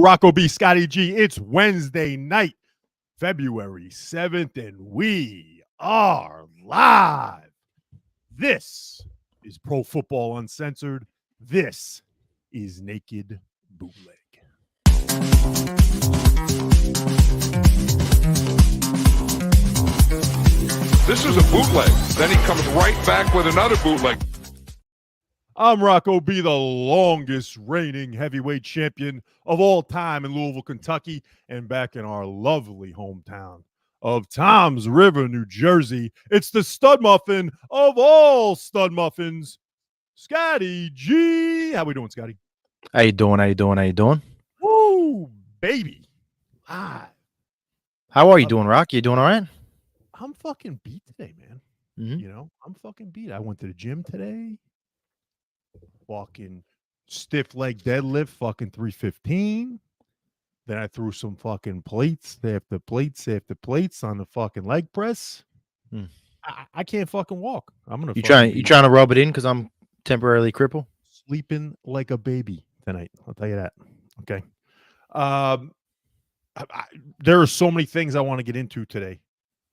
Rocco B Scotty G. It's Wednesday night, February 7th, and we are live. This is Pro Football Uncensored. This is Naked Bootleg. This is a bootleg. Then he comes right back with another bootleg. I'm Rocco B, the longest reigning heavyweight champion of all time in Louisville, Kentucky, and back in our lovely hometown of Toms River, New Jersey. It's the stud muffin of all stud muffins, Scotty G. How we doing, Scotty? How you doing? Woo, baby. Live. How are you doing, Rock? You doing all right? I'm fucking beat today, man. Mm-hmm. You know, I'm fucking beat. I went to the gym today. Fucking stiff leg deadlift, fucking 315. Then I threw some fucking plates after plates on the fucking leg press. I can't fucking walk. I'm gonna. You trying to rub it in because I'm temporarily crippled? Sleeping like a baby tonight. I'll tell you that. Okay. There are so many things I want to get into today.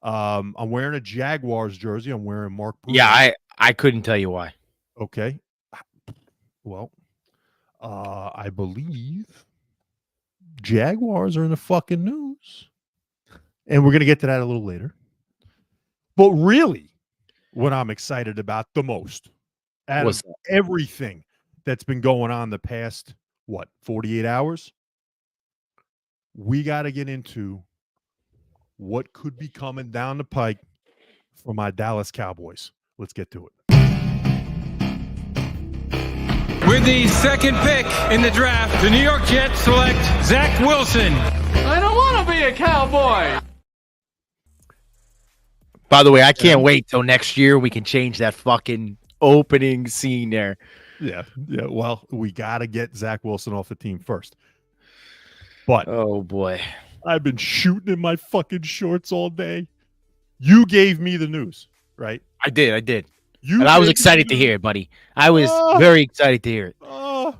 I'm wearing a Jaguars jersey. I'm wearing Mark Bruce. Yeah, I couldn't tell you why. Okay. Well, I believe Jaguars are in the fucking news. And we're going to get to that a little later. But really, what I'm excited about the most out of everything that's been going on the past, 48 hours? We got to get into what could be coming down the pike for my Dallas Cowboys. Let's get to it. With the second pick in the draft, the New York Jets select Zach Wilson. I don't want to be a Cowboy. By the way, I can't wait till next year. We can change that fucking opening scene there. Yeah. Well, we got to get Zach Wilson off the team first. But oh boy, I've been shooting in my fucking shorts all day. You gave me the news, right? I did. And I was excited to hear it, buddy. I was very excited to hear it.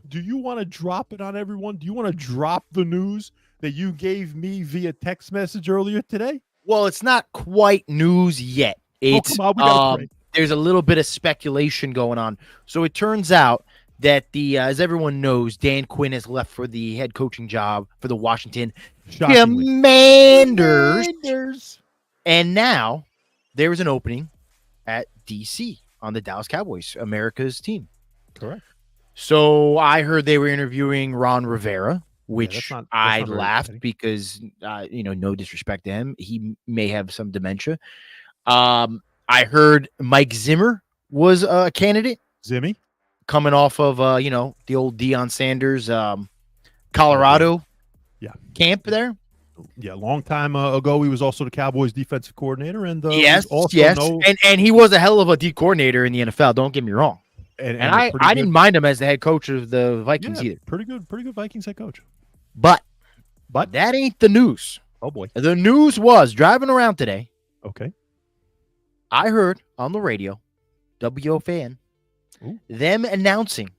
Do you want to drop it on everyone? Do you want to drop the news that you gave me via text message earlier today? Well, it's not quite news yet. It's come on, we gotta pray. There's a little bit of speculation going on. So it turns out that as everyone knows, Dan Quinn has left for the head coaching job for the Washington Commanders. And now there is an opening at DC on the Dallas Cowboys, America's team. Correct. So I heard they were interviewing Ron Rivera, which I laughed because, no disrespect to him. He may have some dementia. I heard Mike Zimmer was a candidate. Zimmy? Coming off of, the old Deion Sanders, Colorado camp there. Yeah, long time ago, he was also the Cowboys defensive coordinator. And yes. And he was a hell of a D coordinator in the NFL. Don't get me wrong. And I didn't mind him as the head coach of the Vikings either. Pretty good Vikings head coach. But that ain't the news. Oh, boy. The news was driving around today. Okay. I heard on the radio, WFAN, them announcing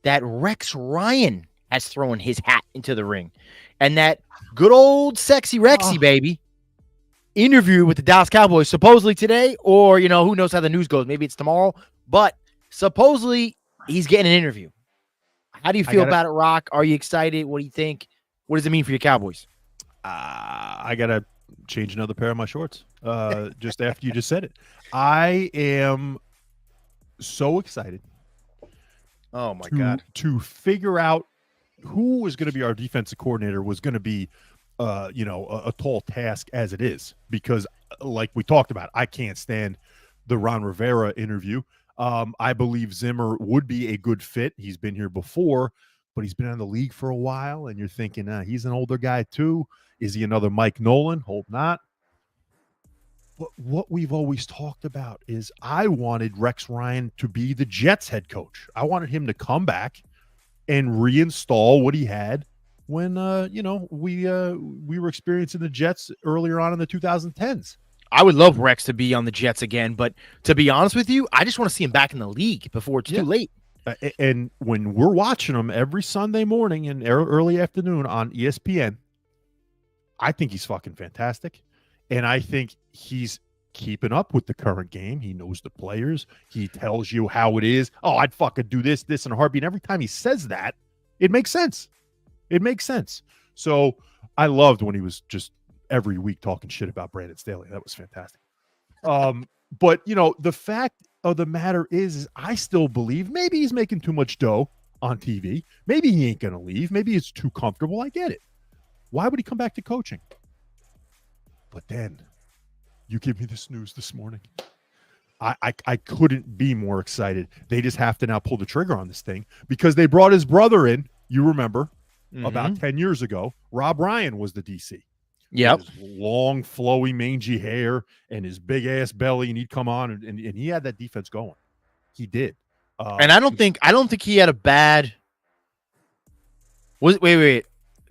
that Rex Ryan has thrown his hat into the ring. And that good old sexy Rexy, baby, interview with the Dallas Cowboys supposedly today, or, who knows how the news goes. Maybe it's tomorrow. But supposedly he's getting an interview. How do you feel about it, Rock? Are you excited? What do you think? What does it mean for your Cowboys? I got to change another pair of my shorts just after you just said it. I am so excited. Oh, my God. To figure out who was going to be our defensive coordinator was going to be, a tall task as it is, because like we talked about, I can't stand the Ron Rivera interview. I believe Zimmer would be a good fit. He's been here before, but he's been in the league for a while, and you're thinking, he's an older guy too. Is he another Mike Nolan? Hope not. But what we've always talked about is I wanted Rex Ryan to be the Jets head coach. I wanted him to come back and reinstall what he had when we were experiencing the Jets earlier on in the 2010s. I would love Rex to be on the Jets again, but to be honest with you, I just want to see him back in the league before it's too late. And when we're watching him every Sunday morning and early afternoon on ESPN, I think he's fucking fantastic. And I think he's keeping up with the current game. He knows the players. He tells you how it is. Oh, I'd fucking do this in a heartbeat. And every time he says that, it makes sense. It makes sense. So I loved when he was just every week talking shit about Brandon Staley. That was fantastic. But, the fact of the matter is I still believe maybe he's making too much dough on TV. Maybe he ain't going to leave. Maybe it's too comfortable. I get it. Why would he come back to coaching? But then you give me this news this morning. I couldn't be more excited. They just have to now pull the trigger on this thing because they brought his brother in. You remember about 10 years ago, Rob Ryan was the DC. Yep. His long, flowy, mangy hair and his big ass belly, and he'd come on and he had that defense going. He did. And I don't think he had a bad. Wait.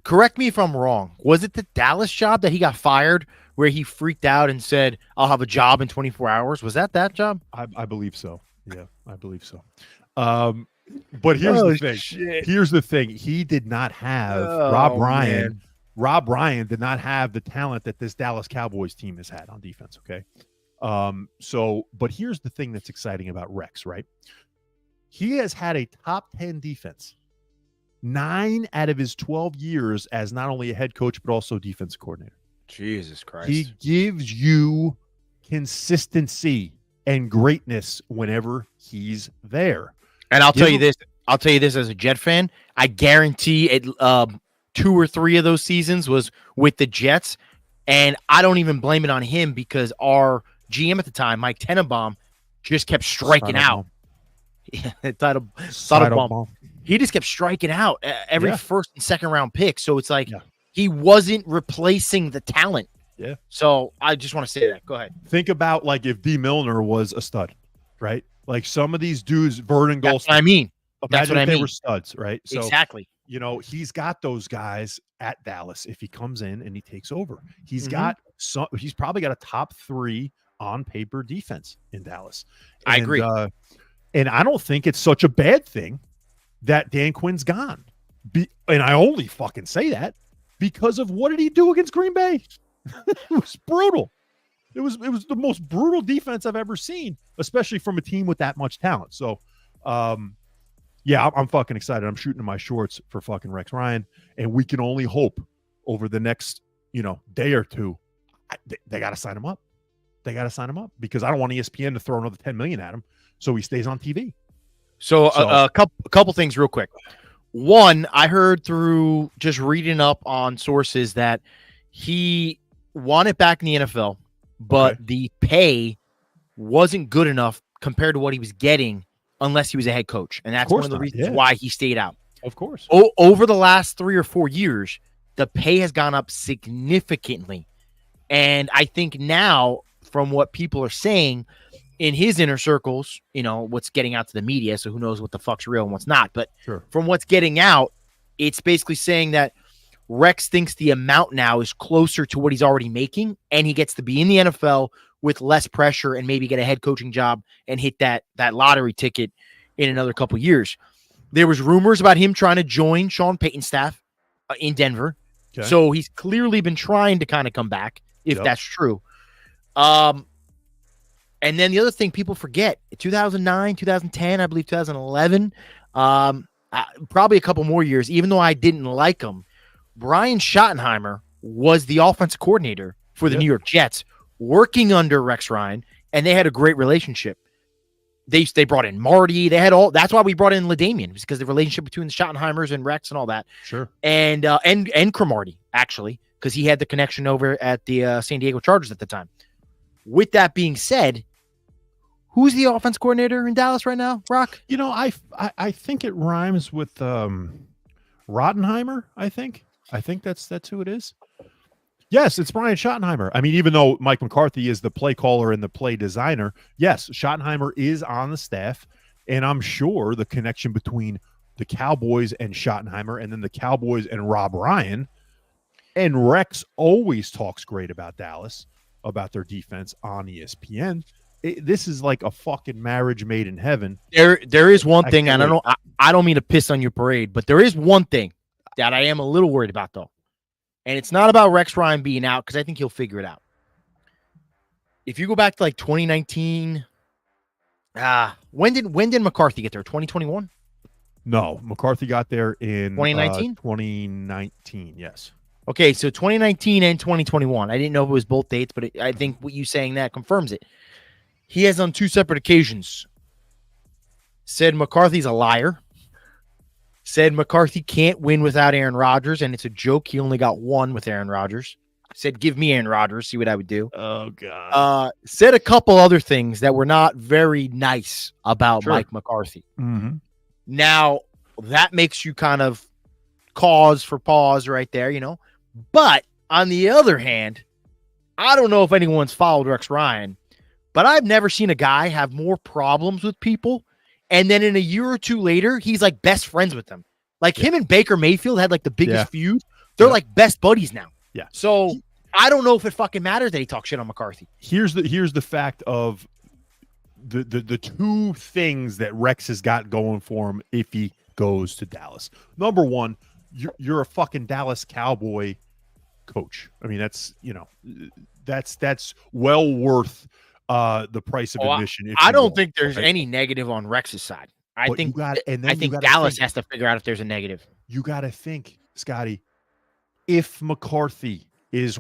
Correct me if I'm wrong. Was it the Dallas job that he got fired where he freaked out and said, "I'll have a job in 24 hours"? Was that job? I believe so. Yeah, I believe so. But here's the thing. Shit. Here's the thing. He did not have Rob Ryan. Man. Rob Ryan did not have the talent that this Dallas Cowboys team has had on defense. Okay. But here's the thing that's exciting about Rex, right? He has had a top 10 defense 9 out of his 12 years as not only a head coach, but also defensive coordinator. Jesus Christ. He gives you consistency and greatness whenever he's there. And I'll tell you this as a Jet fan, I guarantee it 2 or 3 of those seasons was with the Jets. And I don't even blame it on him because our GM at the time, Mike Tenenbaum, just kept striking out. Yeah, Teitelbaum. He just kept striking out every first and second round pick. So it's like he wasn't replacing the talent. Yeah. So I just want to say that. Go ahead. Think about like if D. Milner was a stud, right? Like some of these dudes, Vernon Gholston. That's what I mean. That's what I mean. They were studs, right? So, exactly. He's got those guys at Dallas. If he comes in and he takes over, he's probably got a top 3 on paper defense in Dallas. And, I agree. And I don't think it's such a bad thing that Dan Quinn's gone. And I only fucking say that because of what did he do against Green Bay? It was brutal. It was the most brutal defense I've ever seen, especially from a team with that much talent. So, yeah, I'm fucking excited. I'm shooting in my shorts for fucking Rex Ryan, and we can only hope over the next, day or two, they got to sign him up. They got to sign him up because I don't want ESPN to throw another $10 million at him so he stays on TV. So a couple things real quick. One, I heard through just reading up on sources that he wanted back in the NFL, but the pay wasn't good enough compared to what he was getting unless he was a head coach. And that's one of the reasons why he stayed out. Of course. Over the last 3 or 4 years, the pay has gone up significantly. And I think now, from what people are saying in his inner circles, what's getting out to the media, so who knows what the fuck's real and what's not. But from what's getting out, it's basically saying that Rex thinks the amount now is closer to what he's already making, and he gets to be in the NFL with less pressure and maybe get a head coaching job and hit that lottery ticket in another couple years. There was rumors about him trying to join Sean Payton's staff in Denver. Okay. So he's clearly been trying to kind of come back, if that's true. And then the other thing people forget, 2009, 2010, I believe 2011, probably a couple more years, even though I didn't like him, Brian Schottenheimer was the offensive coordinator for the New York Jets, working under Rex Ryan, and they had a great relationship. They brought in Marty. They had all. That's why we brought in LaDainian, because the relationship between the Schottenheimers and Rex and all that. Sure. And Cromartie, actually, because he had the connection over at the San Diego Chargers at the time. With that being said, who's the offense coordinator in Dallas right now, Rock? I think it rhymes with Rottenheimer. I think that's who it is. Yes, it's Brian Schottenheimer. I mean, even though Mike McCarthy is the play caller and the play designer, yes, Schottenheimer is on the staff, and I'm sure the connection between the Cowboys and Schottenheimer and then the Cowboys and Rob Ryan, and Rex always talks great about Dallas, about their defense on ESPN. this is like a fucking marriage made in heaven. There is one thing, and can't I don't mean to piss on your parade, but there is one thing that I am a little worried about, though. And it's not about Rex Ryan being out, because I think he'll figure it out. If you go back to like 2019, when did McCarthy get there? 2021? No, McCarthy got there in 2019? 2019, yes. Okay, so 2019 and 2021. I didn't know if it was both dates, but I think what you saying that confirms it. He has on 2 separate occasions said McCarthy's a liar, said McCarthy can't win without Aaron Rodgers, and it's a joke. He only got 1 with Aaron Rodgers. Said, give me Aaron Rodgers, see what I would do. Oh, God. Said a couple other things that were not very nice about Mike McCarthy. Mm-hmm. Now, that makes you kind of cause for pause right there, you know. But on the other hand, I don't know if anyone's followed Rex Ryan, but I've never seen a guy have more problems with people, and then in a year or two later, he's like best friends with them. Like him and Baker Mayfield had like the biggest feud. They're like best buddies now. Yeah. So I don't know if it fucking matters that he talks shit on McCarthy. Here's the fact of the 2 things that Rex has got going for him if he goes to Dallas. Number one, you're a fucking Dallas Cowboy coach. I mean, that's, you know, that's well worth the price of admission. I don't think there's any negative on Rex's side. I think Dallas has to figure out if there's a negative. You got to think, Scotty, if McCarthy is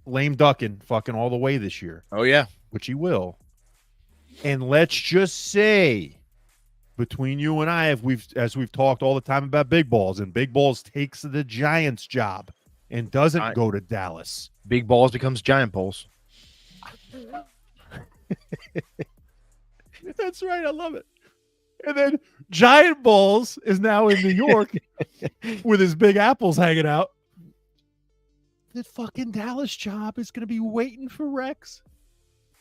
lame ducking fucking all the way this year. Oh, yeah. Which he will. And let's just say, between you and I, as we've talked all the time about Big Balls, and Big Balls takes the Giants job and doesn't go to Dallas. Big Balls becomes Giant Balls. That's right. I love it. And then Giant Balls is now in New York with his big apples hanging out. The fucking Dallas job is going to be waiting for Rex.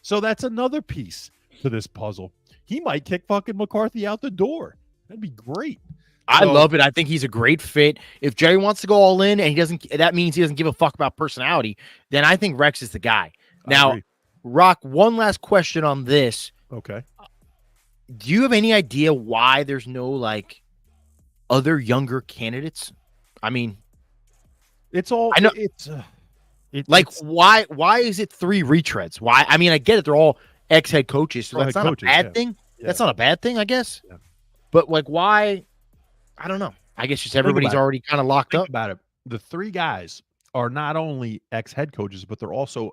So that's another piece to this puzzle. He might kick fucking McCarthy out the door. That'd be great. I love it. I think he's a great fit. If Jerry wants to go all in and that means he doesn't give a fuck about personality, then I think Rex is the guy. Now, Rock, one last question on this. Okay. Do you have any idea why there's no like other younger candidates? I mean, it's all I know. Why why is it 3 retreads? Why? I mean, I get it. They're all ex-head coaches, so that's not a bad thing. Yeah. That's not a bad thing, I guess. Yeah. But like, why? I don't know. I guess just everybody's already kind of locked up about it. The 3 guys are not only ex-head coaches, but they're also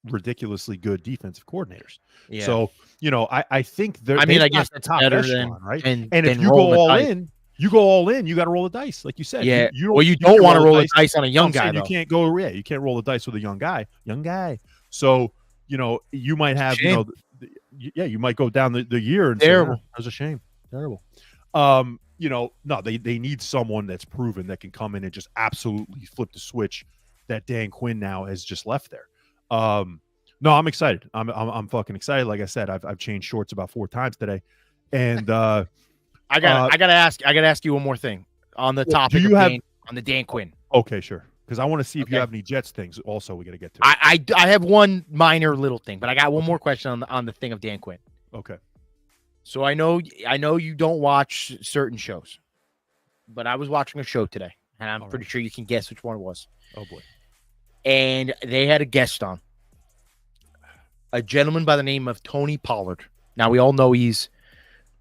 ridiculously good defensive coordinators. Yeah. So, you know, I think they're. I mean, I guess that's better echelon, than right. And if you go all in, you got to roll the dice, like you said. Yeah. You don't want to roll the dice on a young guy. You can't go. Yeah, you can't roll the dice with a young guy. So, you know, you might have. You know, you might go down the year and terrible. Say, that's a shame. Terrible. You know, no, they need someone that's proven that can come in and just absolutely flip the switch that Dan Quinn now has just left there. No, I'm excited. I'm fucking excited. Like I said, I've changed shorts about 4 times today, and I gotta ask you one more thing on the topic on the Dan Quinn. Okay, sure. Because I want to see if you have any Jets things. Also, we got to get to. I have one minor little thing, but I got one more question on the thing of Dan Quinn. Okay. So I know you don't watch certain shows, but I was watching a show today, and I'm pretty sure you can guess which one it was. Oh boy. And they had a guest on, a gentleman by the name of Tony Pollard. Now we all know he's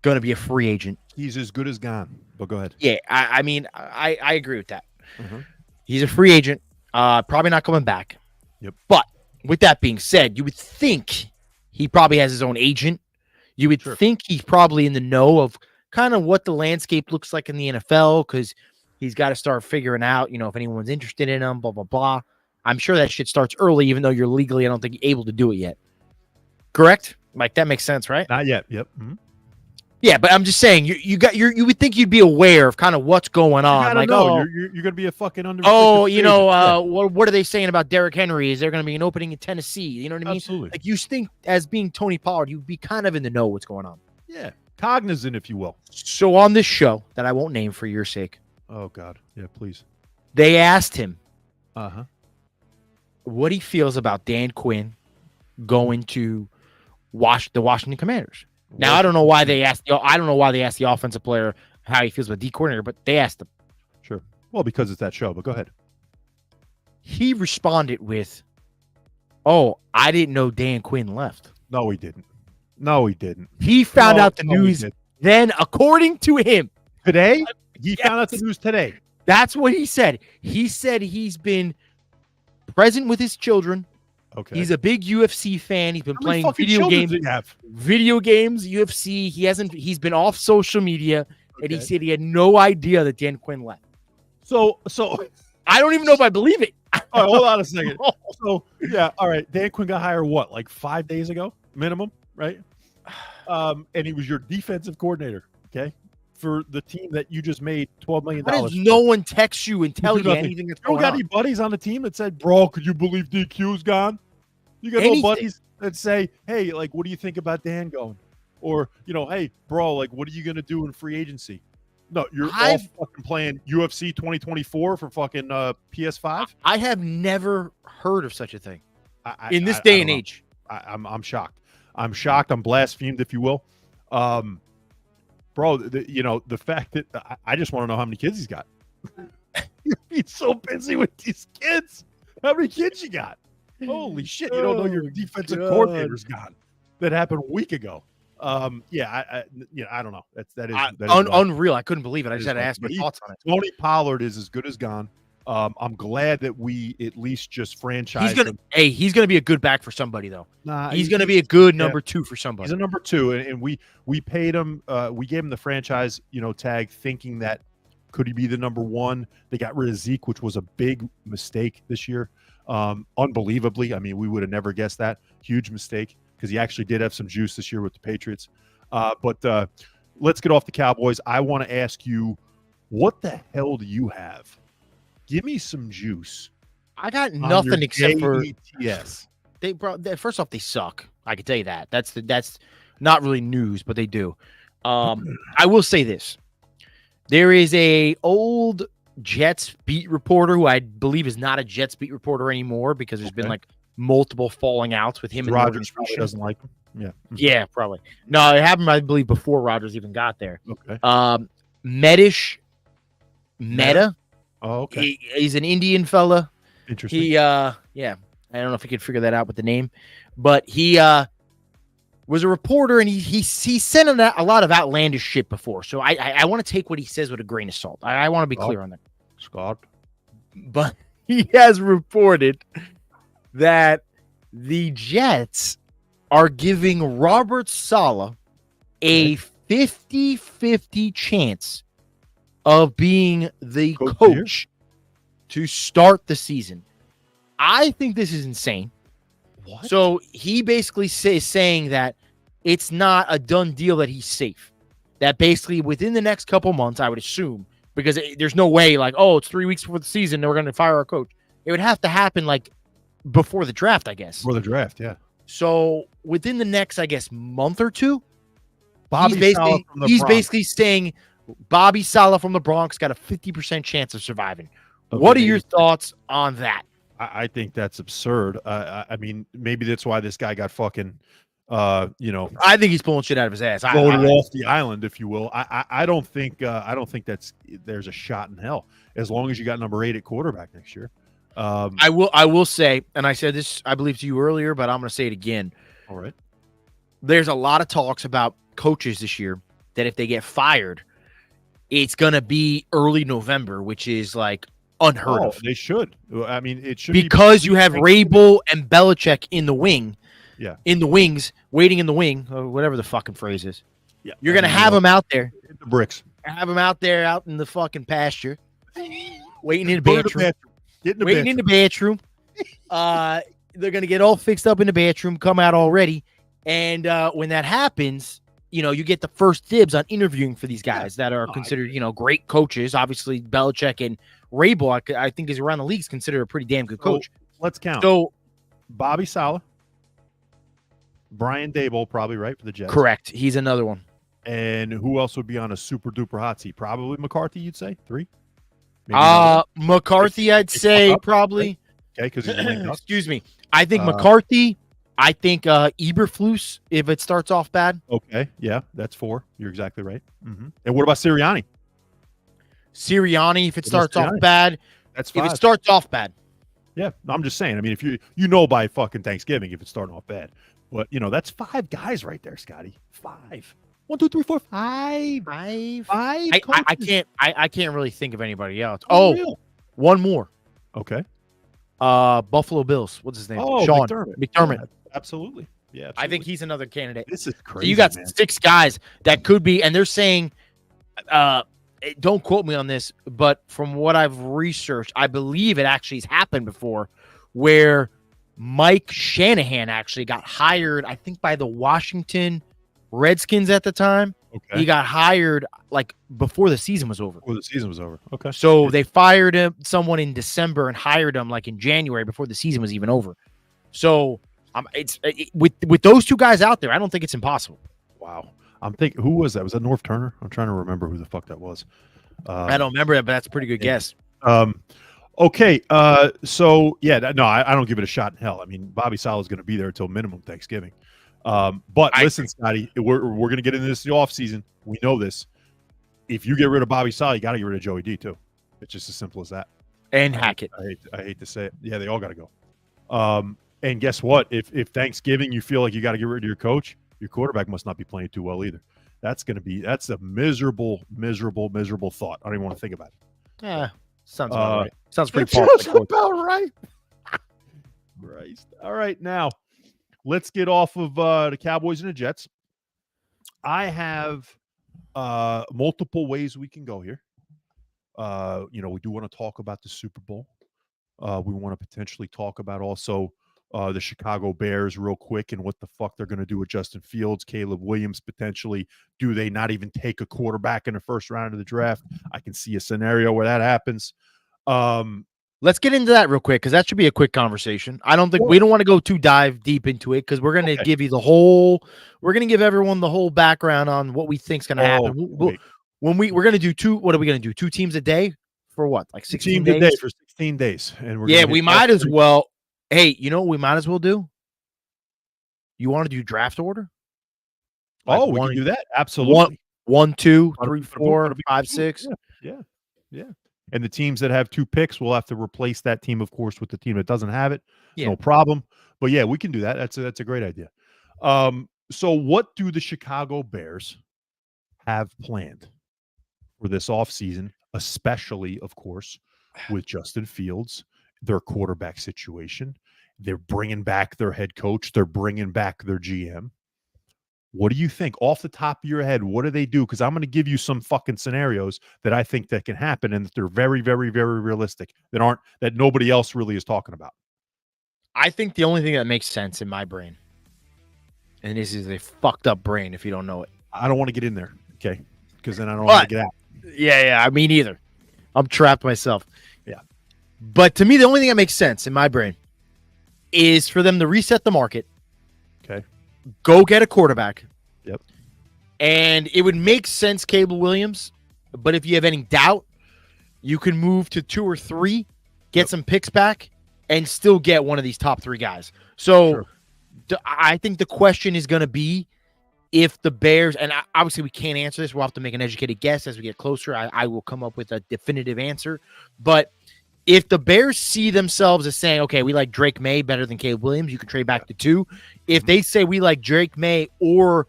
going to be a free agent. He's as good as gone. But go ahead. Yeah, I mean, I agree with that. Mm-hmm. He's a free agent, probably not coming back. Yep. But with that being said, you would think he probably has his own agent. You would think he's probably in the know of kind of what the landscape looks like in the NFL, because he's got to start figuring out, you know, if anyone's interested in him, blah, blah, blah. I'm sure that shit starts early, even though you're legally, I don't think, able to do it yet. Correct? Like, that makes sense, right? Not yet. Yep. Mm-hmm. Yeah, but I'm just saying, you would think you'd be aware of kind of what's going on. I don't know. You're going to be a fucking under. What are they saying about Derrick Henry? Is there going to be an opening in Tennessee? You know what I mean? Absolutely. Like, you think, as being Tony Pollard, you'd be kind of in the know what's going on. Yeah, cognizant, if you will. So on this show that I won't name for your sake. Oh God, yeah, please. They asked him, what he feels about Dan Quinn going to the Washington Commanders. Now I don't know why they asked the offensive player how he feels about D coordinator, but they asked him. Sure. Well, because it's that show, but go ahead. He responded with, "Oh, I didn't know Dan Quinn left." No, he didn't. No, he didn't. He found out the news then, according to him. Today? He found out the news today. That's what he said. He said he's been present with his children. Okay. He's a big UFC fan. He's been playing video games, UFC. He's been off social media, and he said he had no idea that Dan Quinn left. So I don't even know if I believe it. All right, hold on a second. So yeah, all right. Dan Quinn got hired what, like 5 days ago, minimum, right? And he was your defensive coordinator, okay, for the team that you just made $12 million. Why does no one text you and tell you anything that's going on? You got any buddies on the team that said, "Bro, could you believe DQ's gone"? You got no buddies that say, "Hey, like, what do you think about Dan going?" Or, "Hey, bro, like, what are you gonna do in free agency?" No, you're all fucking playing UFC 2024 for fucking PS5. I have never heard of such a thing in this day and age. I'm shocked. I'm shocked. I'm blasphemed, if you will. Bro, the fact that I just want to know how many kids he's got. He's so busy with these kids. How many kids you got? Holy shit! You don't know your defensive coordinator's gone. That happened a week ago. I don't know. That is unreal. I couldn't believe it. I just had to ask my thoughts on it. Tony Pollard is as good as gone. I'm glad that we at least just franchised him. He's gonna be a good back for somebody though. He's gonna be a good number 2 for somebody. He's a number 2, and we paid him. We gave him the franchise tag, thinking that could he be the number 1. They got rid of Zeke, which was a big mistake this year. Unbelievably, I mean, we would have never guessed that. Huge mistake, because he actually did have some juice this year with the Patriots. But let's get off the Cowboys. I want to ask you, what the hell do you have? Give me some juice. I got nothing except for yes. First off, they suck. I can tell you that. That's not really news, but they do. I will say this: there is a old Jets beat reporter who I believe is not a Jets beat reporter anymore, because there's been like multiple falling outs with him and Rodgers doesn't like him. Yeah. Yeah, probably. No, it happened, I believe, before Rodgers even got there. Okay. Meta. Oh, okay. He's an Indian fella. Interesting. I don't know if he could figure that out with the name, but he was a reporter, and he sent a lot of outlandish shit before. So I want to take what he says with a grain of salt. I want to be clear on that. Scott. But he has reported that the Jets are giving Robert Saleh a 50-50 chance of being the coach to start the season. I think this is insane. What? So he basically is saying that it's not a done deal that he's safe. That basically within the next couple months, I would assume, because there's no way like, it's 3 weeks before the season, and we're going to fire our coach. It would have to happen like before the draft, I guess. Before the draft, yeah. So within the next, I guess, month or two, he's basically saying Bobby Saleh from the Bronx got a 50% chance of surviving. Okay. What are your thoughts on that? I think that's absurd. I mean, maybe that's why this guy got fucking, I think he's pulling shit out of his ass. Voted off the island, if you will. I don't think there's a shot in hell, as long as you got number 8 at quarterback next year. I will say, and I said this, I believe, to you earlier, but I'm going to say it again. All right. There's a lot of talks about coaches this year that if they get fired, it's going to be early November, which is like unheard of. They should. I mean, it should because you have Rabel and Belichick in the wing. Yeah. In the wings, waiting in the wing, or whatever the fucking phrase is. Yeah. You're going to have them out there. The bricks. Have them out there, out in the fucking pasture, waiting in the bathroom. In the bathroom. They're going to get all fixed up in the bathroom, come out already. And when that happens, you get the first dibs on interviewing for these guys that are considered, great coaches. Obviously, Belichick and Rabel, I think, is around the league, is considered a pretty damn good coach. Let's count. So, Bobby Saleh, Brian Daboll, probably, right, for the Jets. Correct. He's another one. And who else would be on a super duper hot seat? Probably McCarthy, you'd say? 3? McCarthy, I'd say probably. Okay, because he's excuse me. I think McCarthy. I think Eberflus, if it starts off bad. Okay, yeah, that's 4. You're exactly right. And what about Sirianni? Sirianni, if it starts off bad. That's 5. If it starts off bad. Yeah, I'm just saying. I mean, if you know by fucking Thanksgiving if it's starting off bad, but that's 5 guys right there, Scotty. 5. 1, 2, 3, 4, 5. 5. I can't really think of anybody else. Really? One more. Okay. Buffalo Bills. What's his name? Oh, Sean McDermott. Yeah, absolutely. Yeah, I think he's another candidate. This is crazy. So you got man. 6 guys that could be, and they're saying, don't quote me on this, but from what I've researched, I believe it actually has happened before, where Mike Shanahan actually got hired, I think, by the Washington Redskins at the time. Okay. He got hired like before the season was over. Before the season was over. Okay. So they fired someone in December and hired him like in January before the season was even over. So with those 2 guys out there, I don't think it's impossible. Wow. I'm thinking, who was that? Was that North Turner? I'm trying to remember who the fuck that was. I don't remember that, but that's a pretty good guess. Okay. So yeah, no, I don't give it a shot in hell. I mean, Bobby Sala's going to be there until minimum Thanksgiving. But listen, Scotty, we're going to get into this in the offseason. We know this. If you get rid of Bobby Sala, you got to get rid of Joey D too. It's just as simple as that. And Hackett. I hate to say it. Yeah, they all got to go. And guess what? If Thanksgiving you feel like you got to get rid of your coach, your quarterback must not be playing too well either. That's a miserable thought. I don't even want to think about it. Yeah, sounds about right. Sounds pretty about right. Christ. All right, now let's get off of the Cowboys and the Jets. I have multiple ways we can go here. We do want to talk about the Super Bowl. We want to potentially talk about also the Chicago Bears real quick and what the fuck they're going to do with Justin Fields, Caleb Williams potentially. Do they not even take a quarterback in the first round of the draft? I can see a scenario where that happens. Let's get into that real quick because that should be a quick conversation. I don't think we don't want to go too dive deep into it because we're going to give you we're going to give everyone the whole background on what we think is going to happen. We're going to do 2. What are we going to do? 2 teams a day for what? Like 16 days? A day for 16 days. And we might as well. Hey, you know what we might as well do? You want to do draft order? Like we can do that. Absolutely. 1, 2, 3, 4, 5, 6. Yeah. And the teams that have 2 picks will have to replace that team, of course, with the team that doesn't have it. Yeah. No problem. But yeah, we can do that. That's a great idea. So what do the Chicago Bears have planned for this offseason, especially, of course, with Justin Fields, their quarterback situation? They're bringing back their head coach. They're bringing back their GM. What do you think? Off the top of your head, what do they do? Because I'm going to give you some fucking scenarios that I think that can happen and that they're very, very, very realistic, that nobody else really is talking about. I think the only thing that makes sense in my brain, and this is a fucked up brain if you don't know it. I don't want to get in there, okay? Because then I don't want to get out. Yeah, me neither. I'm trapped myself. Yeah. But to me, the only thing that makes sense in my brain is for them to reset the market. Okay. Go get a quarterback. Yep. And it would make sense, Caleb Williams. But if you have any doubt, you can move to 2 or 3, get some picks back, and still get one of these top 3 guys. So I think the question is going to be if the Bears, and obviously we can't answer this. We'll have to make an educated guess as we get closer. I will come up with a definitive answer. But if the Bears see themselves as saying, okay, we like Drake May better than Caleb Williams, you can trade back to 2. If they say we like Drake May or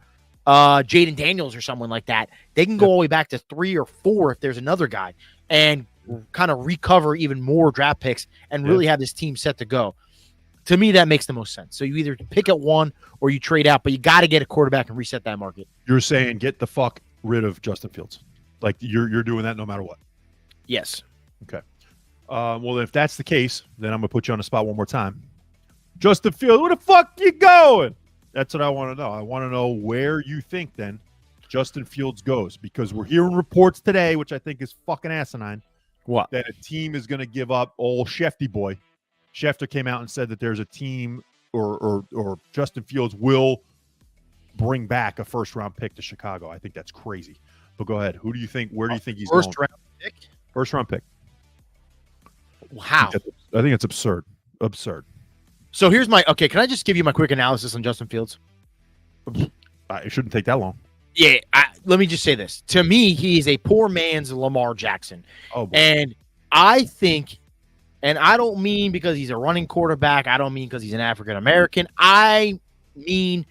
Jaden Daniels or someone like that, they can go all the way back to 3 or 4 if there's another guy and kind of recover even more draft picks and really have this team set to go. To me, that makes the most sense. So you either pick at 1 or you trade out, but you got to get a quarterback and reset that market. You're saying get the fuck rid of Justin Fields. Like you're doing that no matter what. Yes. Okay. Well, if that's the case, then I'm going to put you on the spot one more time. Justin Fields, where the fuck you going? That's what I want to know. I want to know where you think then Justin Fields goes, because we're hearing reports today, which I think is fucking asinine. What? That a team is going to give up old Shefty boy. Schefter came out and said that there's a team or Justin Fields will bring back a first-round pick to Chicago. I think that's crazy. But go ahead. Who do you think? Where do you think he's going? First-round pick? First-round pick. Wow. I think it's absurd. Absurd. So here's my okay. Can I just give you my quick analysis on Justin Fields? It shouldn't take that long. Yeah, let me just say this. To me, he is a poor man's Lamar Jackson. Oh, boy. And I think, and I don't mean because he's a running quarterback. I don't mean because he's an African American. I mean,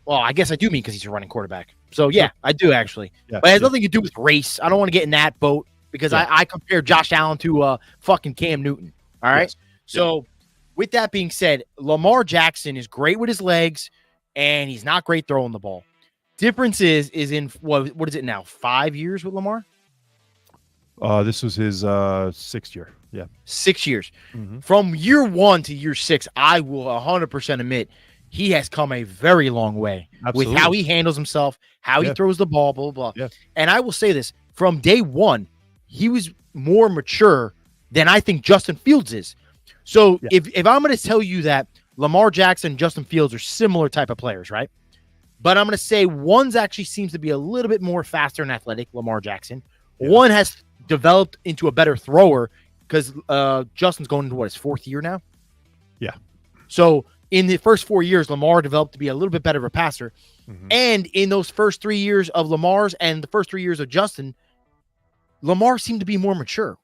well, I guess I do mean because he's a running quarterback. So yeah, I do actually. Yeah, but it has nothing to do with race. I don't want to get in that boat because I compare Josh Allen to fucking Cam Newton. All right. Yes. So with that being said, Lamar Jackson is great with his legs, and he's not great throwing the ball. Difference is in what is it now? 5 years with Lamar? This was his 6th year. Yeah. 6 years. Mm-hmm. From year 1 to year 6, I will 100% admit he has come a very long way. Absolutely. With how he handles himself, how he throws the ball, blah, blah, blah. Yeah. And I will say this, from day one, he was more mature than I think Justin Fields is. So if I'm going to tell you that Lamar Jackson and Justin Fields are similar type of players, right? But I'm going to say one's actually seems to be a little bit more faster and athletic, Lamar Jackson. Yeah. One has developed into a better thrower because Justin's going into his 4th year now. Yeah. So in the first 4 years, Lamar developed to be a little bit better of a passer. Mm-hmm. And in those first 3 years of Lamar's and the first 3 years of Justin, Lamar seemed to be more mature.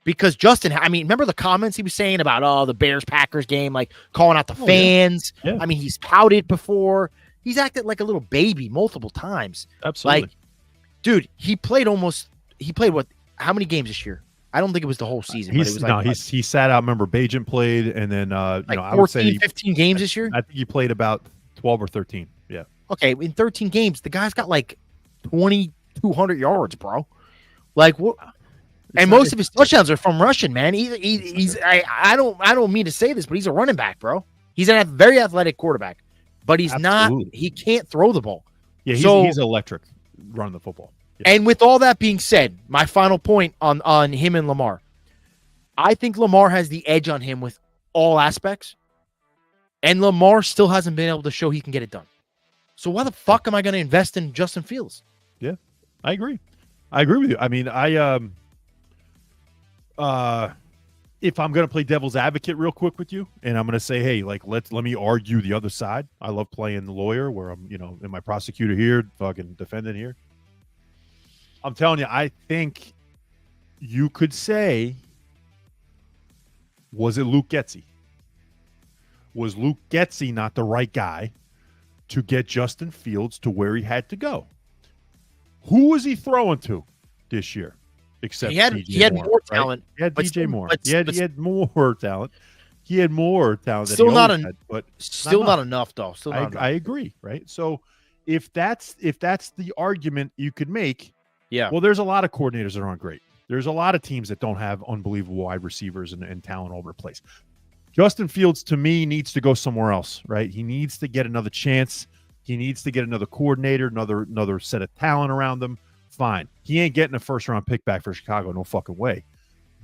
Because Justin, I mean, remember the comments he was saying about, the Bears-Packers game, like calling out the fans? Yeah. I mean, he's pouted before. He's acted like a little baby multiple times. Absolutely. Like, dude, he played what? How many games this year? I don't think it was the whole season. But it was like, he sat out. Remember, Bajan played, and then like 14, I would say 15 games this year. I think he played about 12 or 13. Yeah. Okay, in 13 games, the guy's got like 2,200 yards, bro. Like what? And most of his touchdowns are from rushing, man. I don't mean to say this, but he's a running back, bro. He's a very athletic quarterback, but he's not. He can't throw the ball. Yeah, he's electric running the football. Yeah. And with all that being said, my final point on him and Lamar, I think Lamar has the edge on him with all aspects, and Lamar still hasn't been able to show he can get it done. So why the fuck am I going to invest in Justin Fields? Yeah, I agree. I agree with you. I mean, if I'm going to play devil's advocate real quick with you, and I'm going to say, hey, like, let me argue the other side. I love playing the lawyer where I'm, am my prosecutor here, fucking defendant here. I'm telling you, I think you could say, was it Luke Getsy? Was Luke Getsy not the right guy to get Justin Fields to where he had to go? Who was he throwing to this year? Except he had more talent. He had DJ Moore. He had more talent. He had more talent. Still than not had, but not enough though. Still not enough. I agree, right? So if that's the argument you could make, yeah. Well, there's a lot of coordinators that aren't great. There's a lot of teams that don't have unbelievable wide receivers and talent all over the place. Justin Fields, to me, needs to go somewhere else, right? He needs to get another chance. He needs to get another coordinator, another set of talent around him. Fine. He ain't getting a first-round pick back for Chicago. No fucking way.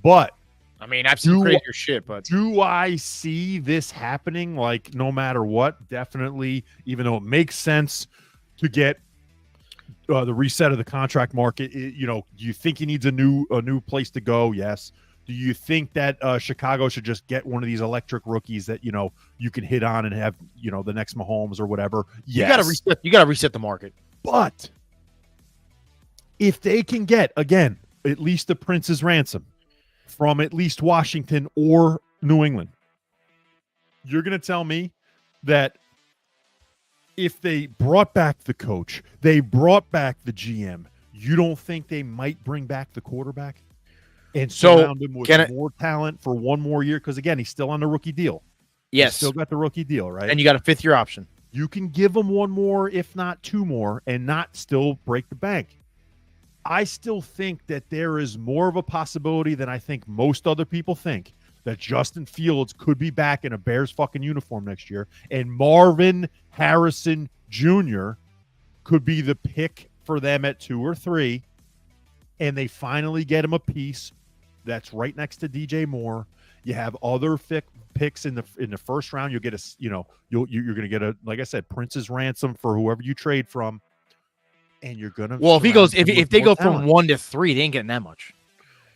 But I mean, I've seen crazier shit, but do I see this happening? Like, no matter what, definitely, even though it makes sense to get the reset of the contract market, do you think he needs a new place to go? Yes. Do you think that Chicago should just get one of these electric rookies that you can hit on and have the next Mahomes or whatever? Yes. You gotta reset the market. But if they can get again at least the Prince's ransom from at least Washington or New England, you're gonna tell me that if they brought back the coach, they brought back the GM, you don't think they might bring back the quarterback and surround him with more talent for one more year? Because again, he's still on the rookie deal. Yes, he's still got the rookie deal, right? And you got a 5th year option. You can give him one more, if not 2 more, and not still break the bank. I still think that there is more of a possibility than I think most other people think that Justin Fields could be back in a Bears fucking uniform next year, and Marvin Harrison Jr. could be the pick for them at 2 or 3, and they finally get him a piece that's right next to DJ Moore. You have other picks in the first round. You'll get you're going to get like I said, Prince's ransom for whoever you trade from, and you're going to. Well, if they go from 1 to 3, they ain't getting that much.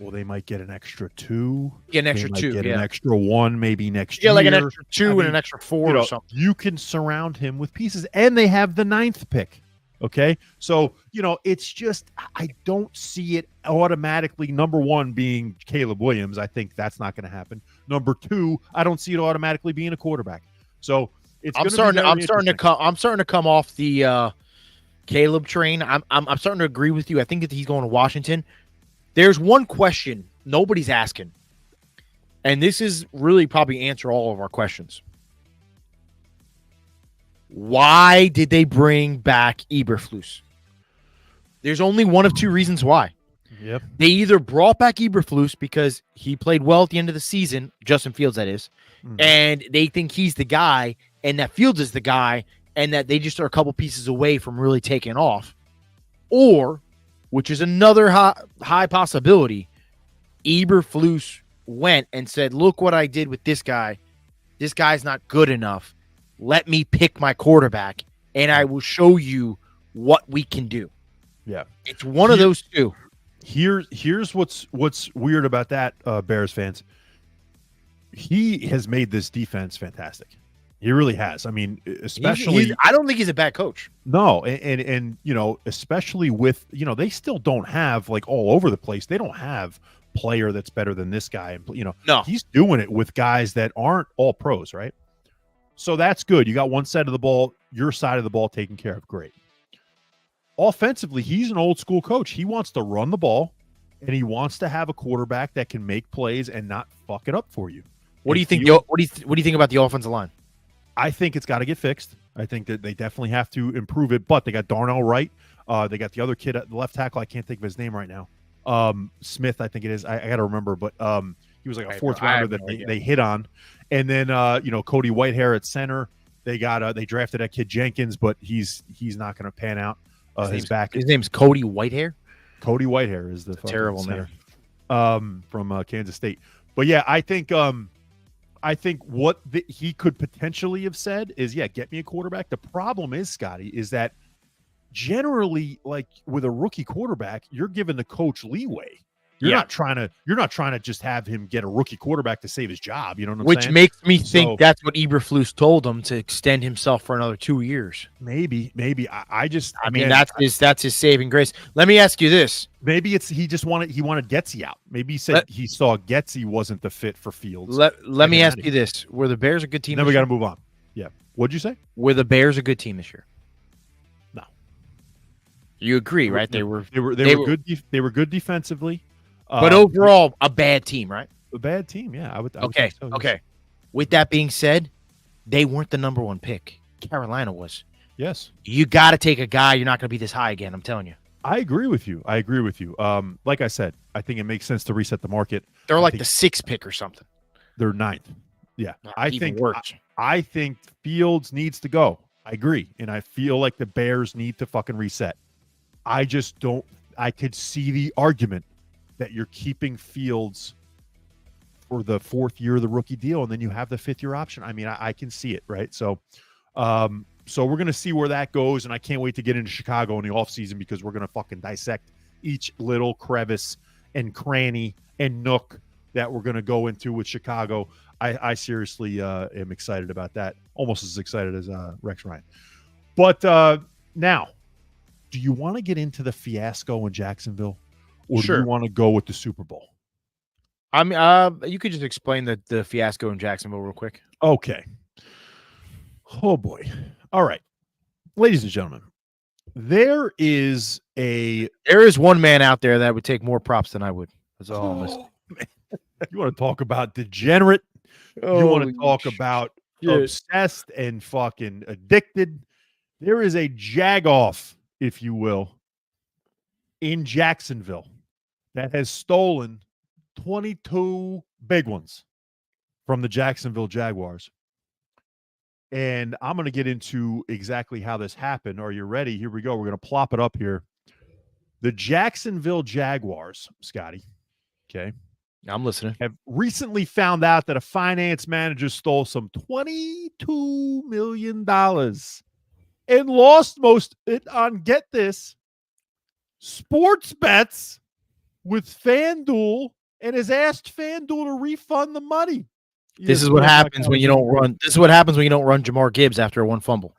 Well, they might get an extra 2. Get an extra they might 2. Get yeah. an extra 1 maybe next year. Yeah, like an extra 2 and an extra 4 or something. You can surround him with pieces, and they have the 9th pick. Okay, so it's just I don't see it automatically. Number 1 being Caleb Williams. I think that's not going to happen. Number 2, I don't see it automatically being a quarterback. So I'm starting to come off the Caleb train. I'm starting to agree with you. I think that he's going to Washington. There's one question nobody's asking, and this is really probably answer all of our questions. Why did they bring back Eberflus? There's only one of 2 reasons why. Yep. They either brought back Eberflus because he played well at the end of the season, Justin Fields that is, and they think he's the guy, and that Fields is the guy, and that they just are a couple pieces away from really taking off. Or, which is another high possibility, Eberflus went and said, look what I did with this guy. This guy's not good enough. Let me pick my quarterback, and I will show you what we can do. Yeah. It's one of those 2. Here's what's weird about that, Bears fans. He has made this defense fantastic. He really has. I mean, especially I don't think he's a bad coach. No, and especially with they still don't have like all over the place. They don't have player that's better than this guy. No, he's doing it with guys that aren't all pros, right? So that's good. You got one side of the ball, your side of the ball taken care of. Great. Offensively, he's an old school coach. He wants to run the ball, and he wants to have a quarterback that can make plays and not fuck it up for you. What do you think? What do you think about the offensive line? I think it's got to get fixed. I think that they definitely have to improve it. But they got Darnell Wright. They got the other kid at the left tackle. I can't think of his name right now. Smith, I think it is. I got to remember, but he was like a 4th rounder that they hit on. And then Cody Whitehair at center. They drafted that kid Jenkins, but he's not going to pan out. His name's Cody Whitehair. Cody Whitehair is the terrible center. From Kansas State. But yeah, I think what he could potentially have said is, get me a quarterback. The problem is, Scotty, is that generally, like with a rookie quarterback, you're giving the coach leeway. You're not trying to just have him get a rookie quarterback to save his job. You know what I'm saying? Which makes me think that's what Eberflus told him, to extend himself for another 2 years. Maybe. I mean, that's his saving grace. Let me ask you this. Maybe he wanted Getsy out. Maybe he said he saw Getsy wasn't the fit for Fields. Let me ask you this. Were the Bears a good team? Then we got to move on. Yeah. What'd you say? Were the Bears a good team this year? No. You agree, right? They were good. They were good defensively. But overall, a bad team, right? A bad team, yeah. I would okay, think so. Okay. With that being said, they weren't the number 1 pick. Carolina was. Yes. You got to take a guy. You're not going to be this high again. I'm telling you. I agree with you. Like I said, I think it makes sense to reset the market. They're like the 6th pick or something. They're 9th. Yeah. I think Fields needs to go. I agree. And I feel like the Bears need to fucking reset. I could see the argument that you're keeping Fields for the 4th year of the rookie deal, and then you have the 5th year option. I mean, I can see it, right? So we're going to see where that goes, and I can't wait to get into Chicago in the offseason because we're going to fucking dissect each little crevice and cranny and nook that we're going to go into with Chicago. I seriously am excited about that, almost as excited as Rex Ryan. But now, do you want to get into the fiasco in Jacksonville? Or do you want to go with the Super Bowl? I mean, you could just explain the fiasco in Jacksonville real quick. Okay. Oh, boy. All right. Ladies and gentlemen, there is one man out there that would take more props than I would. That's all I'm saying. You want to talk about degenerate? You want to talk about obsessed and fucking addicted? There is a jag-off, if you will, in Jacksonville that has stolen 22 big ones from the Jacksonville Jaguars. And I'm going to get into exactly how this happened. Are you ready? Here we go. We're going to plop it up here. The Jacksonville Jaguars, Scotty, okay, I'm listening, have recently found out that a finance manager stole some $22 million and lost most it on, get this, sports bets with FanDuel and has asked FanDuel to refund the money. This is what happens when you don't run. This is what happens when you don't run Jamar Gibbs after a one fumble.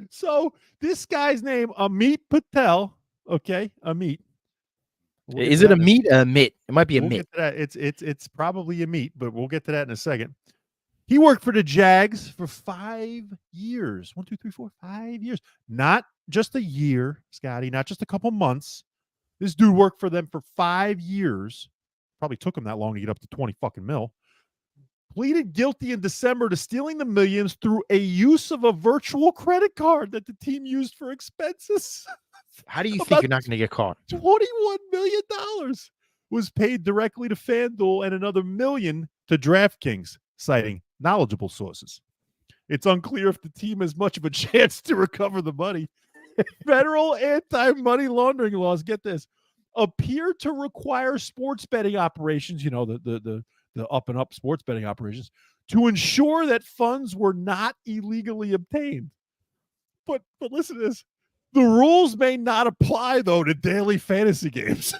So this guy's name, Amit Patel. Okay, Amit. Is it a meat? A mitt? It might be a we'll mitt. Get to that. It's probably a meat, but we'll get to that in a second. He worked for the Jags for 5 years. 1, 2, 3, 4, 5 years. Not just a year, Scotty. Not just a couple months. This dude worked for them for 5 years. Probably took him that long to get up to 20 fucking mil. Pleaded guilty in December to stealing the millions through a use of a virtual credit card that the team used for expenses. How do you think you're not going to get caught? $21 million was paid directly to FanDuel and another $1 million to DraftKings, citing knowledgeable sources. It's unclear if the team has much of a chance to recover the money. Federal anti-money laundering laws, get this, appear to require sports betting operations, the up and up sports betting operations, to ensure that funds were not illegally obtained. But listen to this. The rules may not apply, though, to daily fantasy games.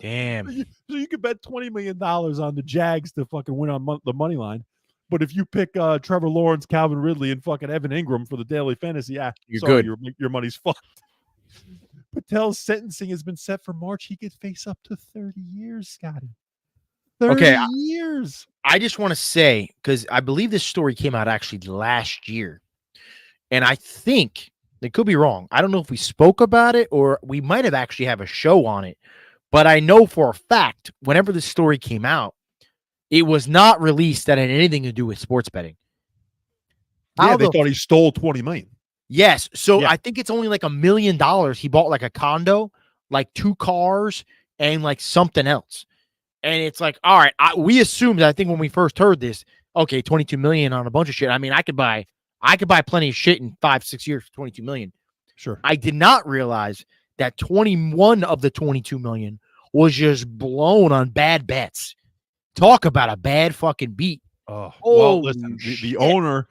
Damn. So you could bet $20 million on the Jags to fucking win on the money line. But if you pick Trevor Lawrence, Calvin Ridley, and fucking Evan Ingram for the daily fantasy, you're good. Your money's fucked. Patel's sentencing has been set for March. He could face up to 30 years, Scotty. 30 years. I just want to say, because I believe this story came out actually last year. And I think, it could be wrong, I don't know if we spoke about it or we might have actually have a show on it. But I know for a fact, whenever this story came out, it was not released that had anything to do with sports betting. Yeah, they thought he stole $20 million. Yes. So I think it's only like $1 million. He bought like a condo, like 2 cars, and like something else. And it's like, all right, we assumed, I think when we first heard this, okay, 22 million on a bunch of shit. I mean, I could buy plenty of shit in 5-6 years for 22 million. Sure. I did not realize that 21 of the 22 million was just blown on bad bets. Talk about a bad fucking beat. Well, listen, the owner,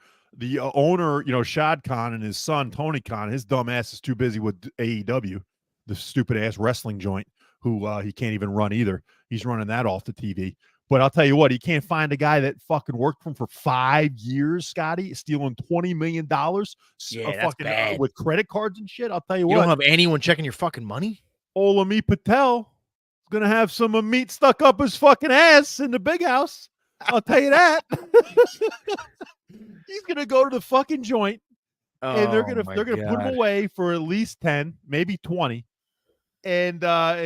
Shad Khan and his son, Tony Khan, his dumb ass is too busy with AEW, the stupid ass wrestling joint, who he can't even run either. He's running that off the TV. But I'll tell you what, he can't find a guy that fucking worked for him for 5 years, Scotty, stealing $20 million that's bad. With credit cards and shit. I'll tell you what. You don't have anyone checking your fucking money? Old Amit Patel is going to have some meat stuck up his fucking ass in the big house. I'll tell you that. He's going to go to the fucking joint, and they're going to put him away for at least 10, maybe 20. And